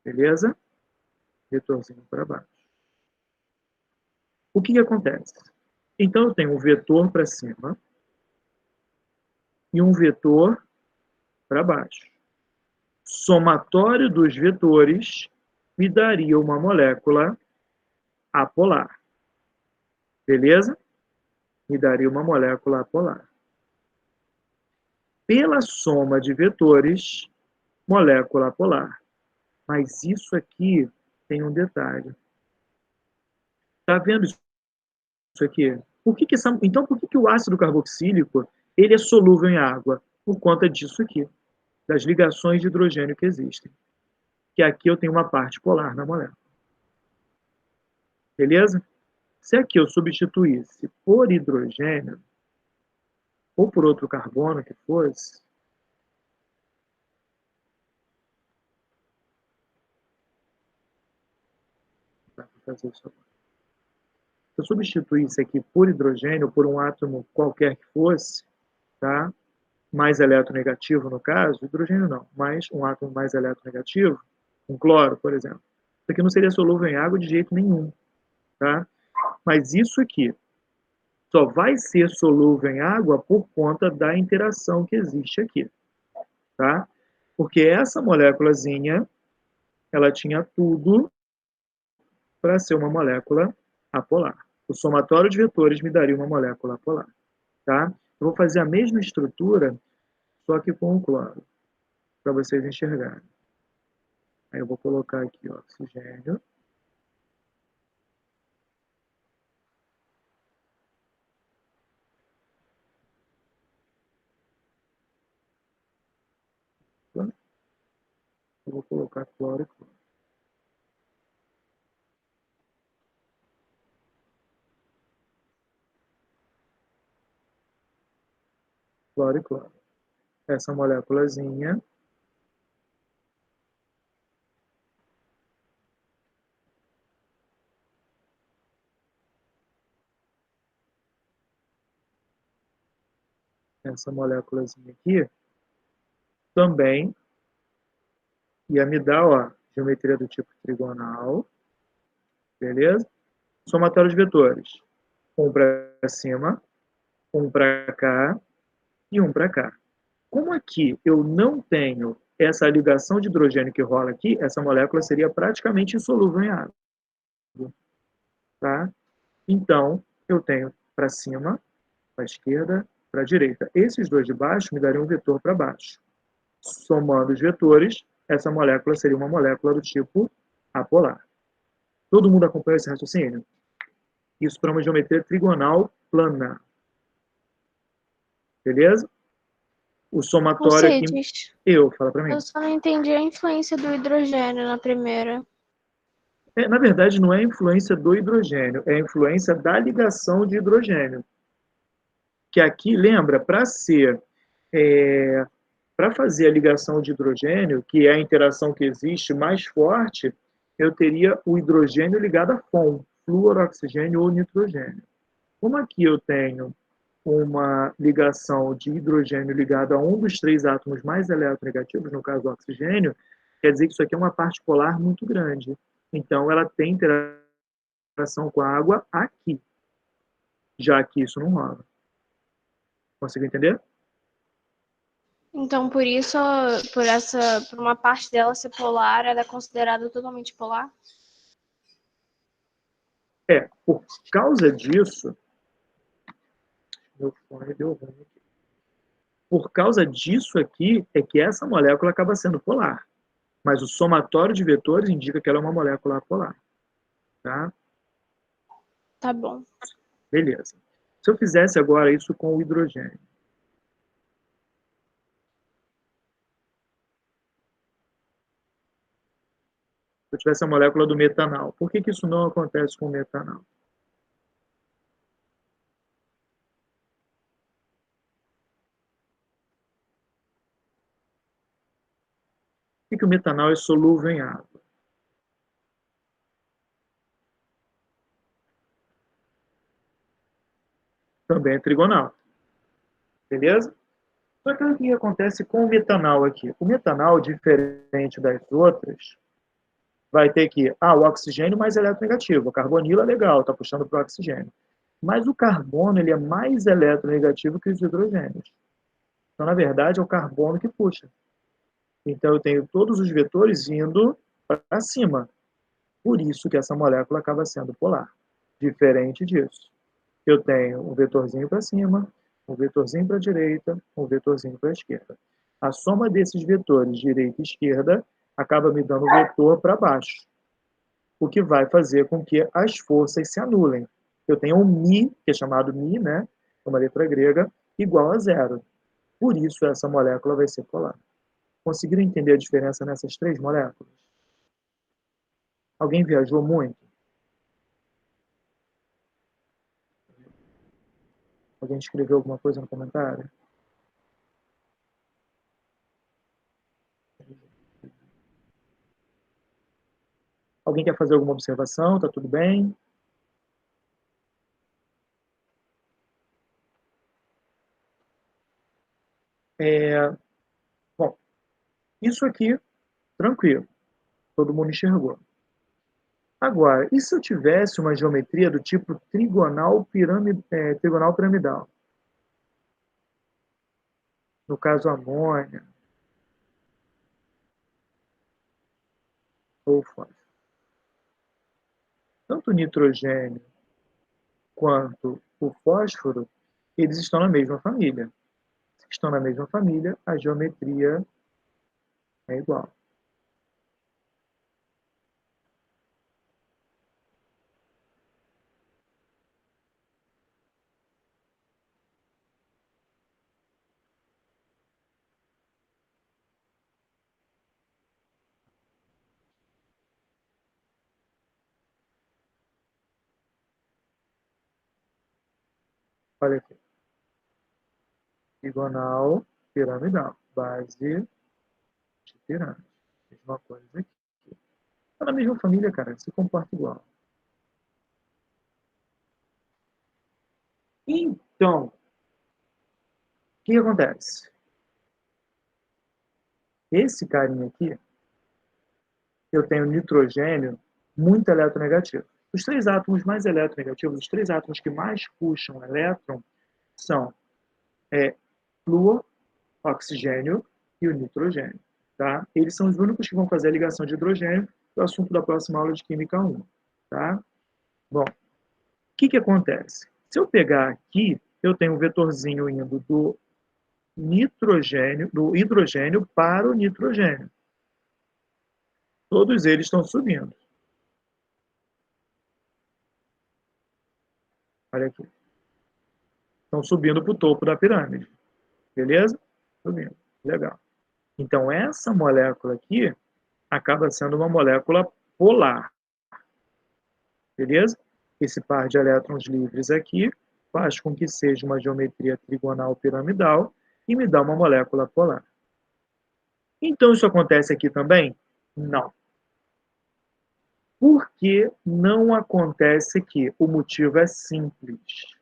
Beleza? Vetorzinho para baixo. O que acontece? Então, eu tenho um vetor para cima e um vetor para baixo. Somatório dos vetores me daria uma molécula apolar. Beleza? Me daria uma molécula apolar. Pela soma de vetores, molécula apolar. Mas isso aqui tem um detalhe. Está vendo isso aqui? Então, por que o ácido carboxílico ele é solúvel em água? Por conta disso aqui, das ligações de hidrogênio que existem. Que aqui eu tenho uma parte polar na molécula. Beleza? Se aqui eu substituísse por hidrogênio, ou por outro carbono que fosse, dá para fazer isso agora. Se eu substituísse aqui por hidrogênio, por um átomo qualquer que fosse, tá? Mais eletronegativo no caso, hidrogênio não, mas um átomo mais eletronegativo, um cloro, por exemplo. Isso aqui não seria solúvel em água de jeito nenhum, tá? Mas isso aqui só vai ser solúvel em água por conta da interação que existe aqui, tá? Porque essa moléculazinha, ela tinha tudo para ser uma molécula apolar. O somatório de vetores me daria uma molécula apolar, tá? Eu vou fazer a mesma estrutura, só que com o cloro, para vocês enxergarem. Aí eu vou colocar aqui ó, oxigênio. Eu vou colocar cloro e cloro. Cloro e cloro. Essa moléculazinha aqui também ia me dar, ó, geometria do tipo trigonal, beleza? Somatório de vetores. Um para cima, um para cá e um para cá. Como aqui eu não tenho essa ligação de hidrogênio que rola aqui, essa molécula seria praticamente insolúvel em água. Tá? Então, eu tenho para cima, para a esquerda, para a direita. Esses dois de baixo me dariam um vetor para baixo. Somando os vetores, essa molécula seria uma molécula do tipo apolar. Todo mundo acompanha esse raciocínio? Isso para uma geometria trigonal plana. Beleza? O somatório aqui... Fala para mim. Eu só não entendi a influência do hidrogênio na primeira. Na verdade, não é a influência do hidrogênio, é a influência da ligação de hidrogênio. Que aqui, lembra, para fazer a ligação de hidrogênio, que é a interação que existe mais forte, eu teria o hidrogênio ligado a FON, fluoroxigênio ou nitrogênio. Como aqui eu tenho uma ligação de hidrogênio ligado a um dos três átomos mais eletronegativos, no caso o oxigênio, quer dizer que isso aqui é uma parte polar muito grande. Então, ela tem interação com a água aqui, já que isso não rola. Conseguiu entender? Então, por isso, por uma parte dela ser polar, ela é considerada totalmente polar? Por causa disso, meu fone deu ruim aqui. Por causa disso aqui, é que essa molécula acaba sendo polar. Mas o somatório de vetores indica que ela é uma molécula apolar. Tá? Tá bom. Beleza. Se eu fizesse agora isso com o hidrogênio. Se eu tivesse a molécula do metanal. Por que isso não acontece com o metanal? que o metanal é solúvel em água? Também é trigonal. Beleza? Só que o que acontece com o metanal aqui? O metanal, diferente das outras, vai ter que, o oxigênio mais eletronegativo. O carbonilo é legal, está puxando para o oxigênio. Mas o carbono ele é mais eletronegativo que os hidrogênios. Então, na verdade, é o carbono que puxa. Então, eu tenho todos os vetores indo para cima. Por isso que essa molécula acaba sendo polar. Diferente disso. Eu tenho um vetorzinho para cima, um vetorzinho para a direita, um vetorzinho para a esquerda. A soma desses vetores, direita e esquerda, acaba me dando um vetor para baixo, o que vai fazer com que as forças se anulem. Eu tenho um Mi, que é chamado Mi, né, uma letra grega, igual a zero. Por isso, essa molécula vai ser polar. Conseguiram entender a diferença nessas três moléculas? Alguém viajou muito? Alguém escreveu alguma coisa no comentário? Alguém quer fazer alguma observação? Tá tudo bem? Bom, isso aqui, tranquilo. Todo mundo enxergou. Agora, e se eu tivesse uma geometria do tipo trigonal piramidal? No caso, amônia ou fósforo. Tanto o nitrogênio quanto o fósforo, eles estão na mesma família. Se estão na mesma família, a geometria é igual. Olha aqui. Trigonal piramidal. Base de pirâmide. Mesma coisa aqui. Está na mesma família, cara. Se comporta igual. Então, o que acontece? Esse carinha aqui, eu tenho nitrogênio muito eletronegativo. Os três átomos mais eletronegativos, os três átomos que mais puxam elétron, são flúor, oxigênio e o nitrogênio. Tá? Eles são os únicos que vão fazer a ligação de hidrogênio, que é o assunto da próxima aula de Química 1. Tá? Bom, o que acontece? Se eu pegar aqui, eu tenho um vetorzinho indo do hidrogênio para o nitrogênio. Todos eles estão subindo. Olha aqui. Estão subindo para o topo da pirâmide. Beleza? Subindo. Legal. Então, essa molécula aqui acaba sendo uma molécula polar. Beleza? Esse par de elétrons livres aqui faz com que seja uma geometria trigonal piramidal e me dá uma molécula polar. Então, isso acontece aqui também? Não. Por que não acontece aqui? O motivo é simples.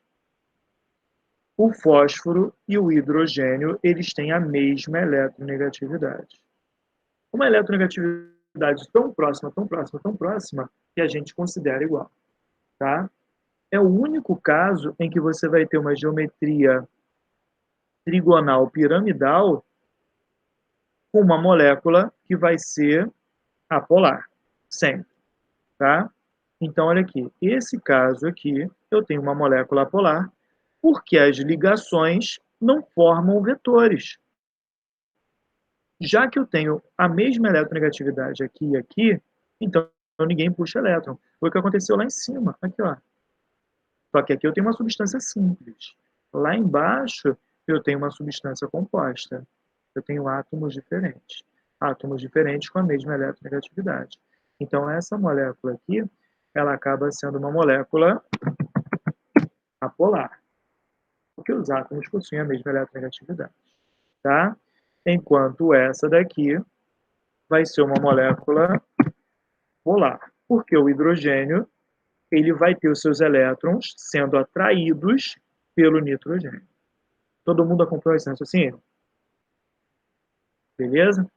O fósforo e o hidrogênio, eles têm a mesma eletronegatividade. Uma eletronegatividade tão próxima, tão próxima, tão próxima, que a gente considera igual. Tá? É o único caso em que você vai ter uma geometria trigonal piramidal com uma molécula que vai ser apolar, sempre. Tá? Então, olha aqui, esse caso aqui, eu tenho uma molécula apolar, porque as ligações não formam vetores. Já que eu tenho a mesma eletronegatividade aqui e aqui, então ninguém puxa elétron. Foi o que aconteceu lá em cima, aqui, ó. Só que aqui eu tenho uma substância simples. Lá embaixo, eu tenho uma substância composta. Eu tenho átomos diferentes. Átomos diferentes com a mesma eletronegatividade. Então, essa molécula aqui, ela acaba sendo uma molécula apolar. Porque os átomos possuem a mesma eletronegatividade. Tá? Enquanto essa daqui vai ser uma molécula polar, porque o hidrogênio ele vai ter os seus elétrons sendo atraídos pelo nitrogênio. Todo mundo acompanhou esse raciocínio? Beleza?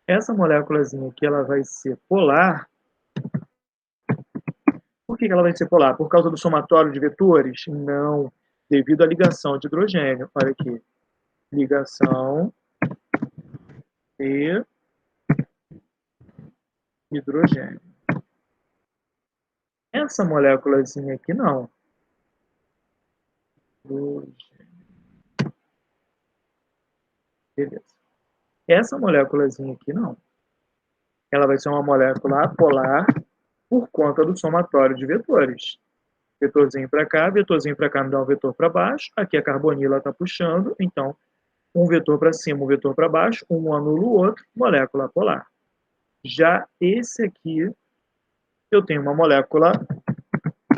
Essa moléculazinha aqui, ela vai ser polar. Por que ela vai ser polar? Por causa do somatório de vetores? Não. Devido à ligação de hidrogênio. Olha aqui. Ligação de hidrogênio. Essa moléculazinha aqui, não. Beleza. Essa moléculazinha aqui, não. Ela vai ser uma molécula apolar por conta do somatório de vetores. Vetorzinho para cá me dá um vetor para baixo. Aqui a carbonila está puxando, então um vetor para cima, um vetor para baixo, um anula o outro, molécula polar. Já esse aqui, eu tenho uma molécula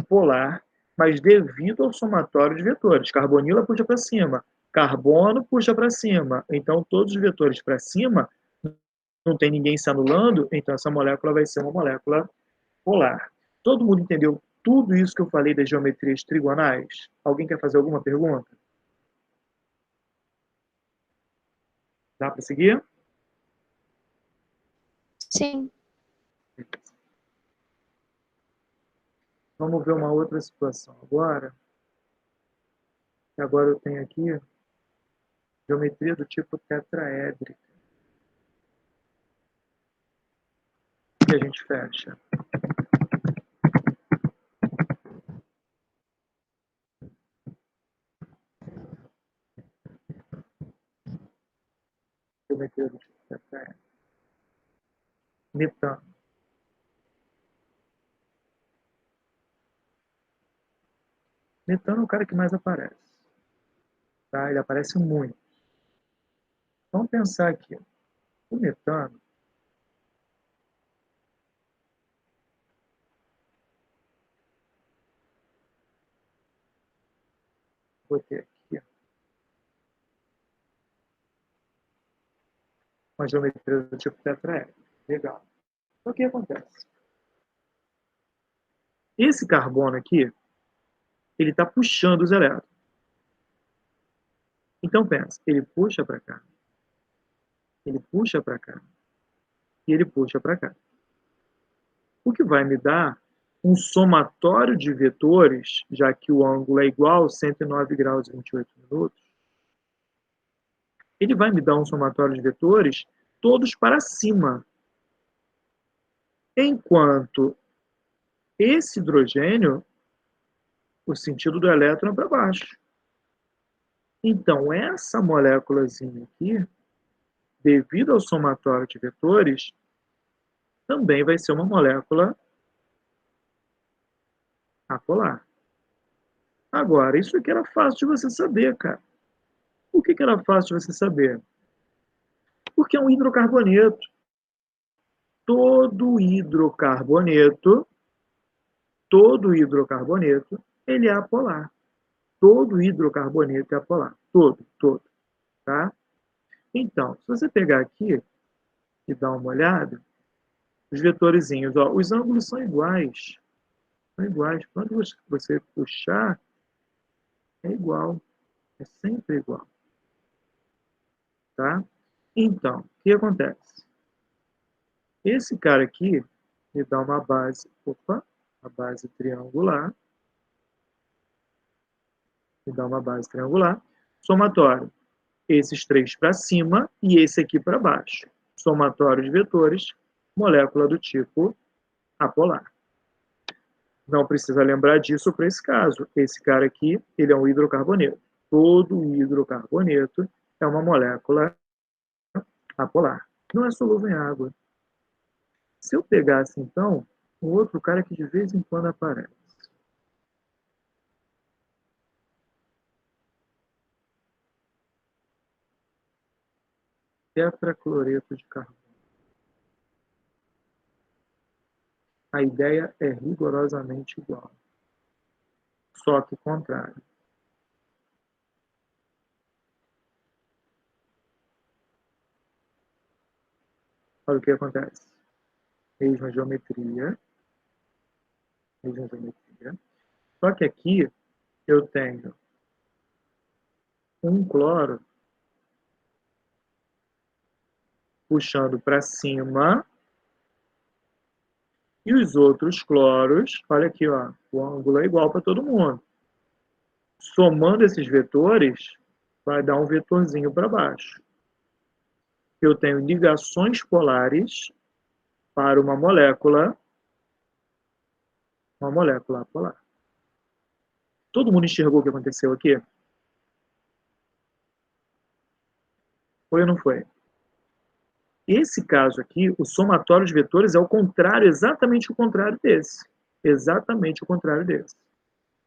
polar, mas devido ao somatório de vetores, carbonila puxa para cima, carbono puxa para cima, então todos os vetores para cima, não tem ninguém se anulando, então essa molécula vai ser uma molécula polar. Todo mundo entendeu tudo isso que eu falei das geometrias trigonais? Alguém quer fazer alguma pergunta? Dá para seguir? Sim. Vamos ver uma outra situação agora. Agora eu tenho aqui geometria do tipo tetraédrica. E a gente fecha. Geometria do tipo tetraédrica. Metano. Metano é o cara que mais aparece. Tá? Ele aparece muito. Vamos pensar aqui. O metano, vou ter aqui uma geometria do tipo tetraédrico. Legal. Então, o que acontece? Esse carbono aqui, ele está puxando os elétrons. Então, pensa, ele puxa para cá, ele puxa para cá, e ele puxa para cá. O que vai me dar um somatório de vetores, já que o ângulo é igual, 109 graus e 28 minutos, ele vai me dar um somatório de vetores todos para cima. Enquanto esse hidrogênio, o sentido do elétron é para baixo. Então, essa moléculazinha aqui, devido ao somatório de vetores, também vai ser uma molécula apolar. Agora, isso aqui era fácil de você saber, cara. Por que era fácil de você saber? Porque é um hidrocarboneto. Todo hidrocarboneto, ele é apolar. Todo hidrocarboneto é apolar. Todo, tá? Então, se você pegar aqui e dar uma olhada, os vetorzinhos, ó, os ângulos são iguais. São iguais. Quando você puxar, é igual. É sempre igual. Tá? Então, o que acontece? Esse cara aqui me dá uma base, uma base triangular. Me dá uma base triangular. Somatório. Esses três para cima e esse aqui para baixo. Somatório de vetores, molécula do tipo apolar. Não precisa lembrar disso para esse caso. Esse cara aqui, ele é um hidrocarboneto. Todo hidrocarboneto é uma molécula apolar. Não é solúvel em água. Se eu pegasse, então, um outro cara que de vez em quando aparece. Tetracloreto de carbono. A ideia é rigorosamente igual. Só que contrário. Olha o que acontece. Mesma geometria. Mesma geometria. Só que aqui eu tenho um cloro puxando para cima e os outros cloros, olha aqui, ó, o ângulo é igual para todo mundo. Somando esses vetores, vai dar um vetorzinho para baixo. Eu tenho ligações polares para uma molécula polar. Todo mundo enxergou o que aconteceu aqui? Foi ou não foi? Esse caso aqui, o somatório de vetores é o contrário, exatamente o contrário desse. Exatamente o contrário desse.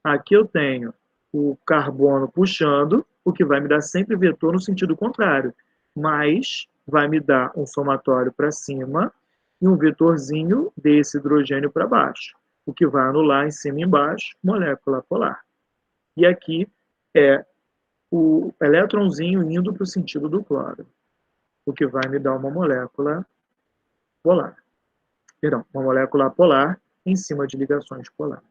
Aqui eu tenho o carbono puxando, o que vai me dar sempre vetor no sentido contrário, mas vai me dar um somatório para cima e um vetorzinho desse hidrogênio para baixo, o que vai anular em cima e embaixo, molécula polar. E aqui é o elétronzinho indo para o sentido do cloro, o que vai me dar uma molécula polar. Perdão, uma molécula polar em cima de ligações polares.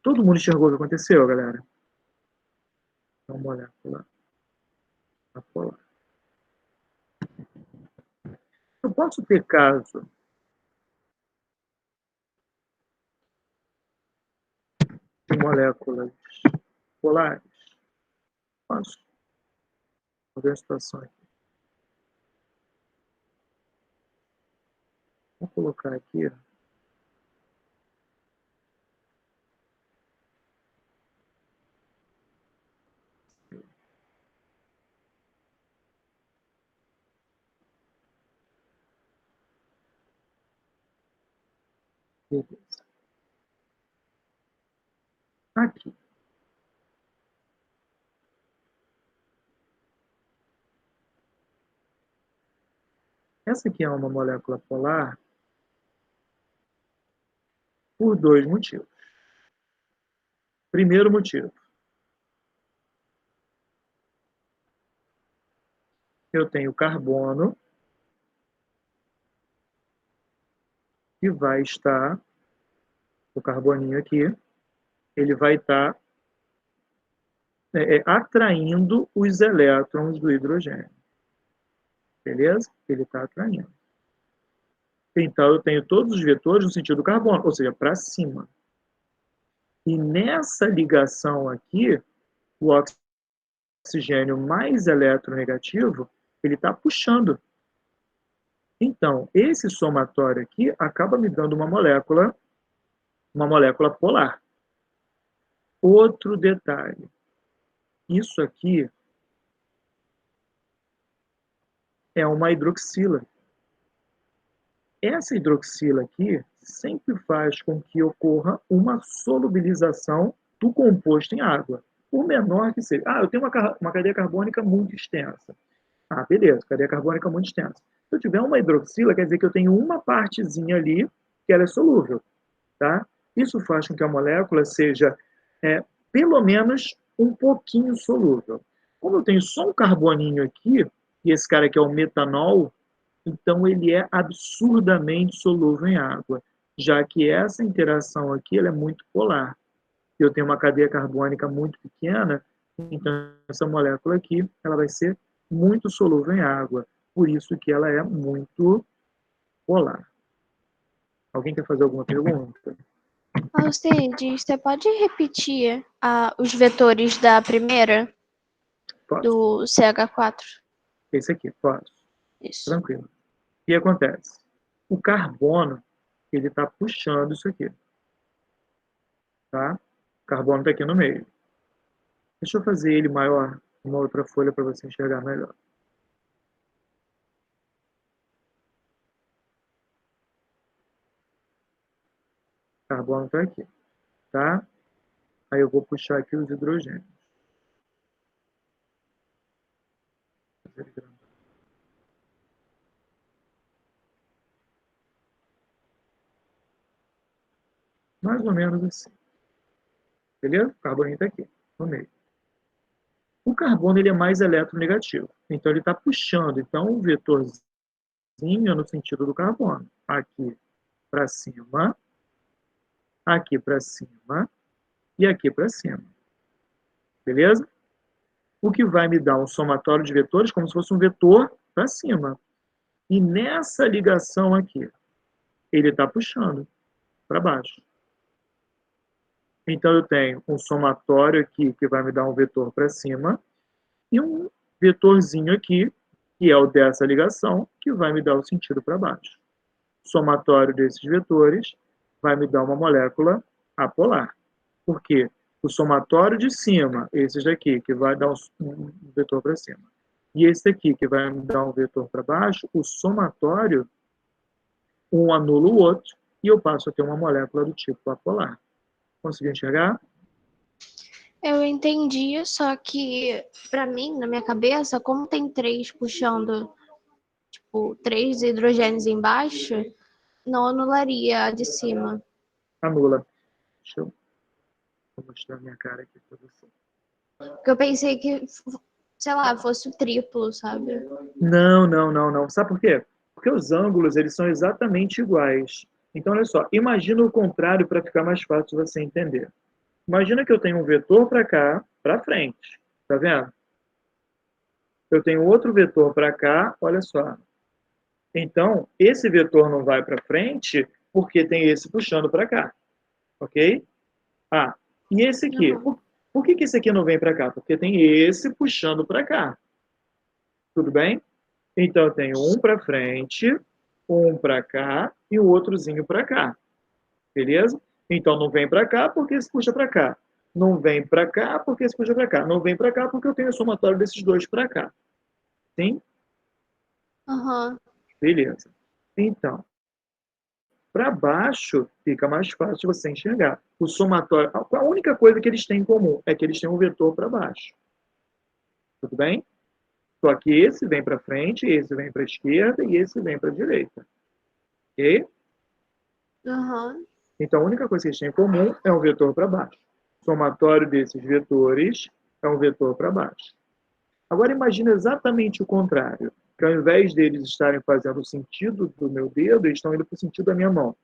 Todo mundo enxergou o que aconteceu, galera? Uma molécula polar. Eu posso ter caso de moléculas polares? Posso. Vou ver a situação aqui. Vou colocar aqui. Beleza. Aqui. Essa aqui é uma molécula polar por dois motivos. Primeiro motivo. Eu tenho carbono que vai estar, o carboninho aqui, ele vai estar atraindo os elétrons do hidrogênio. Beleza? Ele está atraindo. Então, eu tenho todos os vetores no sentido do carbono, ou seja, para cima. E nessa ligação aqui, o oxigênio mais eletronegativo, ele está puxando. Então, esse somatório aqui acaba me dando uma molécula polar. Outro detalhe. Isso aqui é uma hidroxila. Essa hidroxila aqui sempre faz com que ocorra uma solubilização do composto em água, por menor que seja. Eu tenho uma cadeia carbônica muito extensa. Beleza, cadeia carbônica muito extensa. Se eu tiver uma hidroxila, quer dizer que eu tenho uma partezinha ali que ela é solúvel. Tá? Isso faz com que a molécula seja, pelo menos, um pouquinho solúvel. Como eu tenho só um carboninho aqui, e esse cara aqui é o metanol, então ele é absurdamente solúvel em água, já que essa interação aqui ela é muito polar. Eu tenho uma cadeia carbônica muito pequena, então essa molécula aqui ela vai ser muito solúvel em água, por isso que ela é muito polar. Alguém quer fazer alguma pergunta? Alcide, você pode repetir os vetores da primeira? Posso. Do CH4? Esse aqui, posso. Isso. Tranquilo. O que acontece? O carbono, ele está puxando isso aqui. Tá? O carbono está aqui no meio. Deixa eu fazer ele maior, uma outra folha para você enxergar melhor. O carbono está aqui. Tá? Aí eu vou puxar aqui os hidrogênios. Mais ou menos assim. Beleza? O carboninho está aqui, no meio. O carbono ele é mais eletronegativo. Então ele está puxando. Então o vetorzinho vetorzinho no sentido do carbono. Aqui para cima, aqui para cima e aqui para cima. Beleza? O que vai me dar um somatório de vetores como se fosse um vetor para cima. E nessa ligação aqui, ele está puxando para baixo. Então, eu tenho um somatório aqui que vai me dar um vetor para cima e um vetorzinho aqui, que é o dessa ligação, que vai me dar o sentido para baixo. O somatório desses vetores vai me dar uma molécula apolar. Por quê? O somatório de cima, esses daqui, que vai dar um vetor para cima, e esse aqui, que vai me dar um vetor para baixo, o somatório, um anula o outro, e eu passo a ter uma molécula do tipo apolar. Conseguiu enxergar? Eu entendi, só que para mim, na minha cabeça, como tem 3 puxando, tipo, 3 hidrogênios embaixo, não anularia a de cima. Anula. Deixa eu mostrar minha cara aqui para você. Porque eu pensei que, sei lá, fosse o triplo, sabe? Não. Sabe por quê? Porque os ângulos, eles são exatamente iguais. Então, olha só, imagina o contrário para ficar mais fácil você entender. Imagina que eu tenho um vetor para cá, para frente. Tá vendo? Eu tenho outro vetor para cá, olha só. Então, esse vetor não vai para frente porque tem esse puxando para cá. Ok? Ah, e esse aqui? Por que esse aqui não vem para cá? Porque tem esse puxando para cá. Tudo bem? Então, eu tenho um para frente, um para cá e o outrozinho para cá. Beleza? Então, não vem para cá porque esse puxa para cá. Não vem para cá porque esse puxa para cá. Não vem para cá porque eu tenho o somatório desses dois para cá. Sim? Aham. Beleza. Então, para baixo fica mais fácil você enxergar. O somatório, a única coisa que eles têm em comum é que eles têm um vetor para baixo. Tudo bem? Só que esse vem para frente, esse vem para a esquerda e esse vem para a direita. Ok? Aham. Então, a única coisa que eles têm em comum é um vetor para baixo. O somatório desses vetores é um vetor para baixo. Agora, imagine exatamente o contrário. Que ao invés deles estarem fazendo o sentido do meu dedo, eles estão indo para o sentido da minha mão.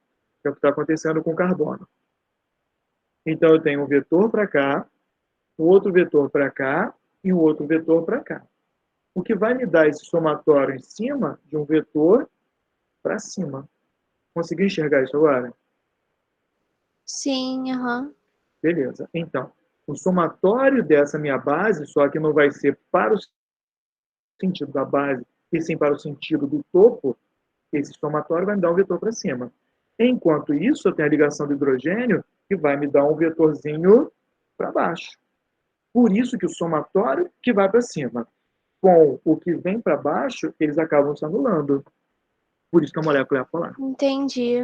Que é o que está acontecendo com o carbono. Então, eu tenho um vetor para cá, um outro vetor para cá e um outro vetor para cá. O que vai me dar esse somatório em cima de um vetor para cima. Conseguiu enxergar isso agora? Sim, aham. Beleza. Então, o somatório dessa minha base, só que não vai ser para o sentido da base, e sim para o sentido do topo, esse somatório vai me dar um vetor para cima. Enquanto isso, eu tenho a ligação do hidrogênio, que vai me dar um vetorzinho para baixo. Por isso que o somatório que vai para cima com o que vem para baixo, eles acabam se anulando. Por isso que a molécula é apolar. Entendi.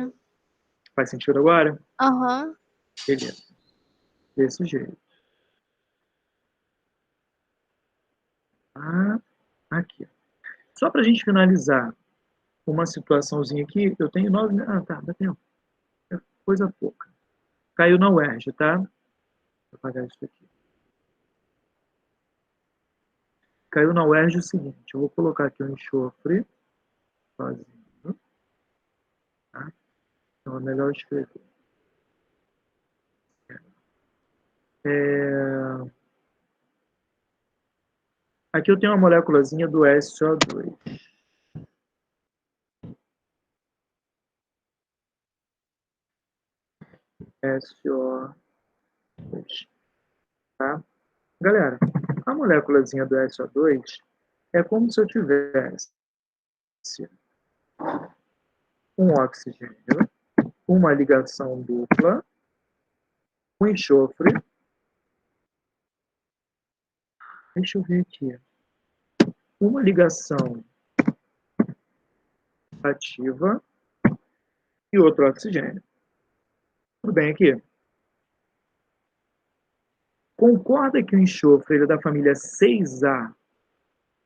Faz sentido agora? Aham. Beleza. Desse jeito. Ah, aqui. Só para a gente finalizar uma situaçãozinha aqui, eu tenho 9... Ah, tá, dá tempo. É coisa pouca. Caiu na UERJ, tá? Vou apagar isso aqui. Caiu na UERJ o seguinte, eu vou colocar aqui o enxofre sozinho. Tá? Então é melhor escrever. Aqui eu tenho uma moléculazinha do SO2. SO2. Tá? Galera, a moléculazinha do SO2 é como se eu tivesse um oxigênio, uma ligação dupla, um enxofre. Deixa eu ver aqui. Uma ligação ativa e outro oxigênio. Tudo bem aqui? Concorda que o enxofre é da família 6A,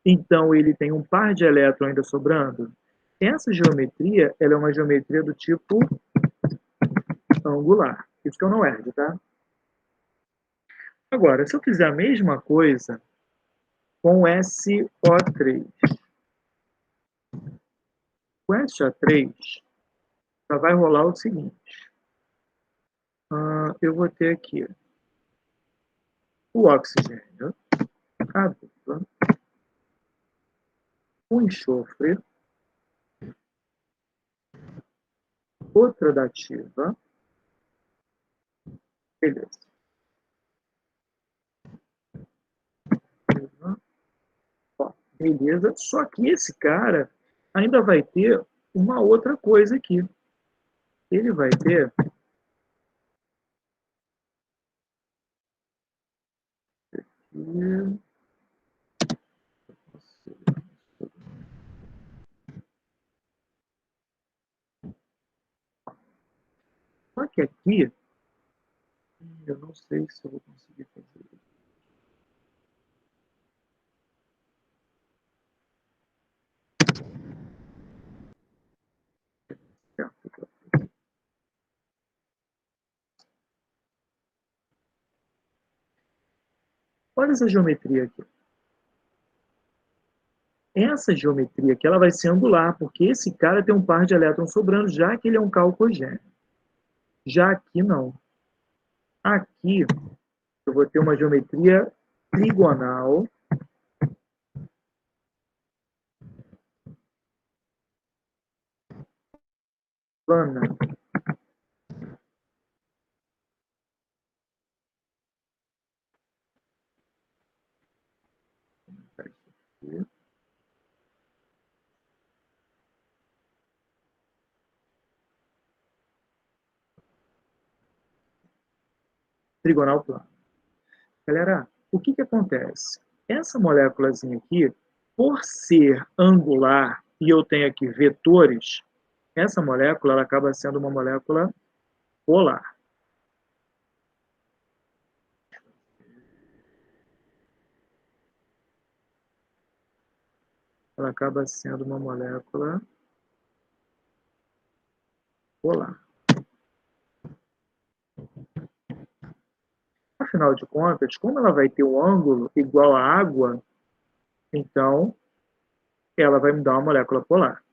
então ele tem um par de elétrons ainda sobrando? Essa geometria, ela é uma geometria do tipo angular. Isso que eu não erro, tá? Agora, se eu fizer a mesma coisa com SO3, O SO3 só vai rolar o seguinte. Eu vou ter aqui o oxigênio, a dupla, o enxofre, outra dativa, beleza. Ó, beleza, só que esse cara ainda vai ter uma outra coisa aqui. Ele vai ter só que aqui eu não sei se eu vou conseguir fazer isso. Olha essa geometria aqui. Essa geometria aqui ela vai ser angular, porque esse cara tem um par de elétrons sobrando, já que ele é um calcogênio. Já aqui não. Aqui eu vou ter uma geometria trigonal. Plana. Trigonal plano. Galera, o que acontece? Essa moléculazinha aqui, por ser angular e eu tenho aqui vetores, essa molécula ela acaba sendo uma molécula polar. Ela acaba sendo uma molécula polar. Afinal de contas, como ela vai ter um ângulo igual à água, então ela vai me dar uma molécula polar.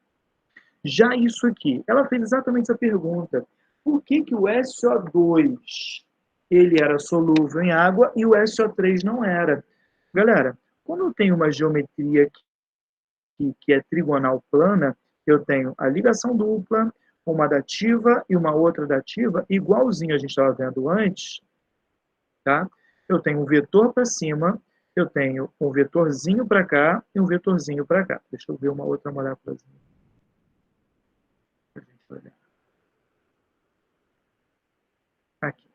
Já isso aqui, ela fez exatamente essa pergunta. Por que o SO2 ele era solúvel em água e o SO3 não era? Galera, quando eu tenho uma geometria que é trigonal plana, eu tenho a ligação dupla, uma dativa e uma outra dativa, igualzinho a gente estava vendo antes, tá? Eu tenho um vetor para cima, eu tenho um vetorzinho para cá e um vetorzinho para cá. Deixa eu ver uma outra moléculazinha. Pra gente olhar. Aqui.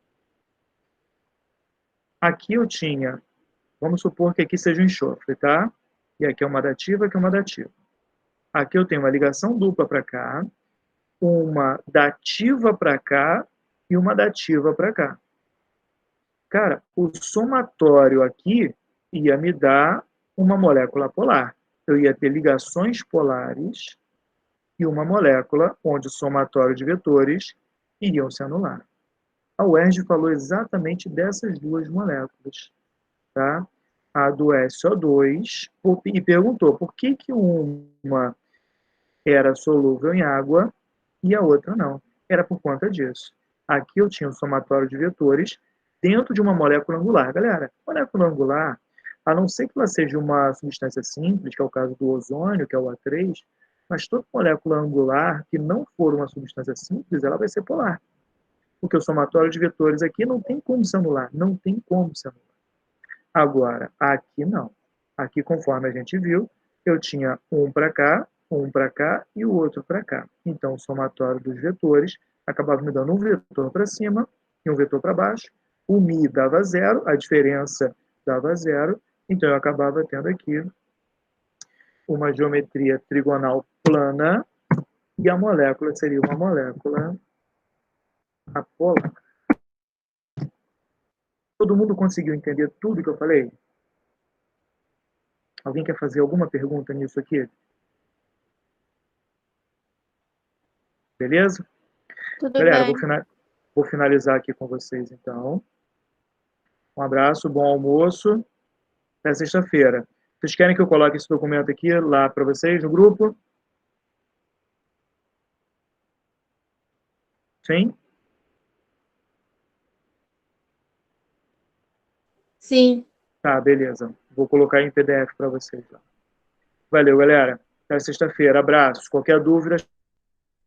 Aqui eu tinha, vamos supor que aqui seja um enxofre, tá? E aqui é uma dativa, aqui é uma dativa. Aqui eu tenho uma ligação dupla para cá, uma dativa para cá e uma dativa para cá. Cara, o somatório aqui ia me dar uma molécula polar. Eu ia ter ligações polares e uma molécula onde o somatório de vetores iriam se anular. A UERJ falou exatamente dessas duas moléculas, tá? A do SO2, e perguntou por que uma era solúvel em água e a outra não. Era por conta disso. Aqui eu tinha um somatório de vetores dentro de uma molécula angular. Galera, molécula angular, a não ser que ela seja uma substância simples, que é o caso do ozônio, que é o A3, mas toda molécula angular que não for uma substância simples, ela vai ser polar. Porque o somatório de vetores aqui não tem como se anular. Não tem como se anular. Agora, aqui não. Aqui, conforme a gente viu, eu tinha um para cá e o outro para cá. Então, o somatório dos vetores acabava me dando um vetor para cima e um vetor para baixo. O mi dava zero, a diferença dava zero. Então, eu acabava tendo aqui uma geometria trigonal plana e a molécula seria uma molécula apolar. Todo mundo conseguiu entender tudo que eu falei? Alguém quer fazer alguma pergunta nisso aqui? Beleza? Tudo Galera, bem. vou finalizar aqui com vocês, então. Um abraço, bom almoço. Até sexta-feira. Vocês querem que eu coloque esse documento aqui lá para vocês no grupo? Sim? Sim. Tá, beleza. Vou colocar em PDF para vocês lá. Valeu, galera. Até sexta-feira. Abraços. Qualquer dúvida,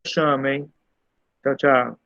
chama, hein? Tchau, tchau.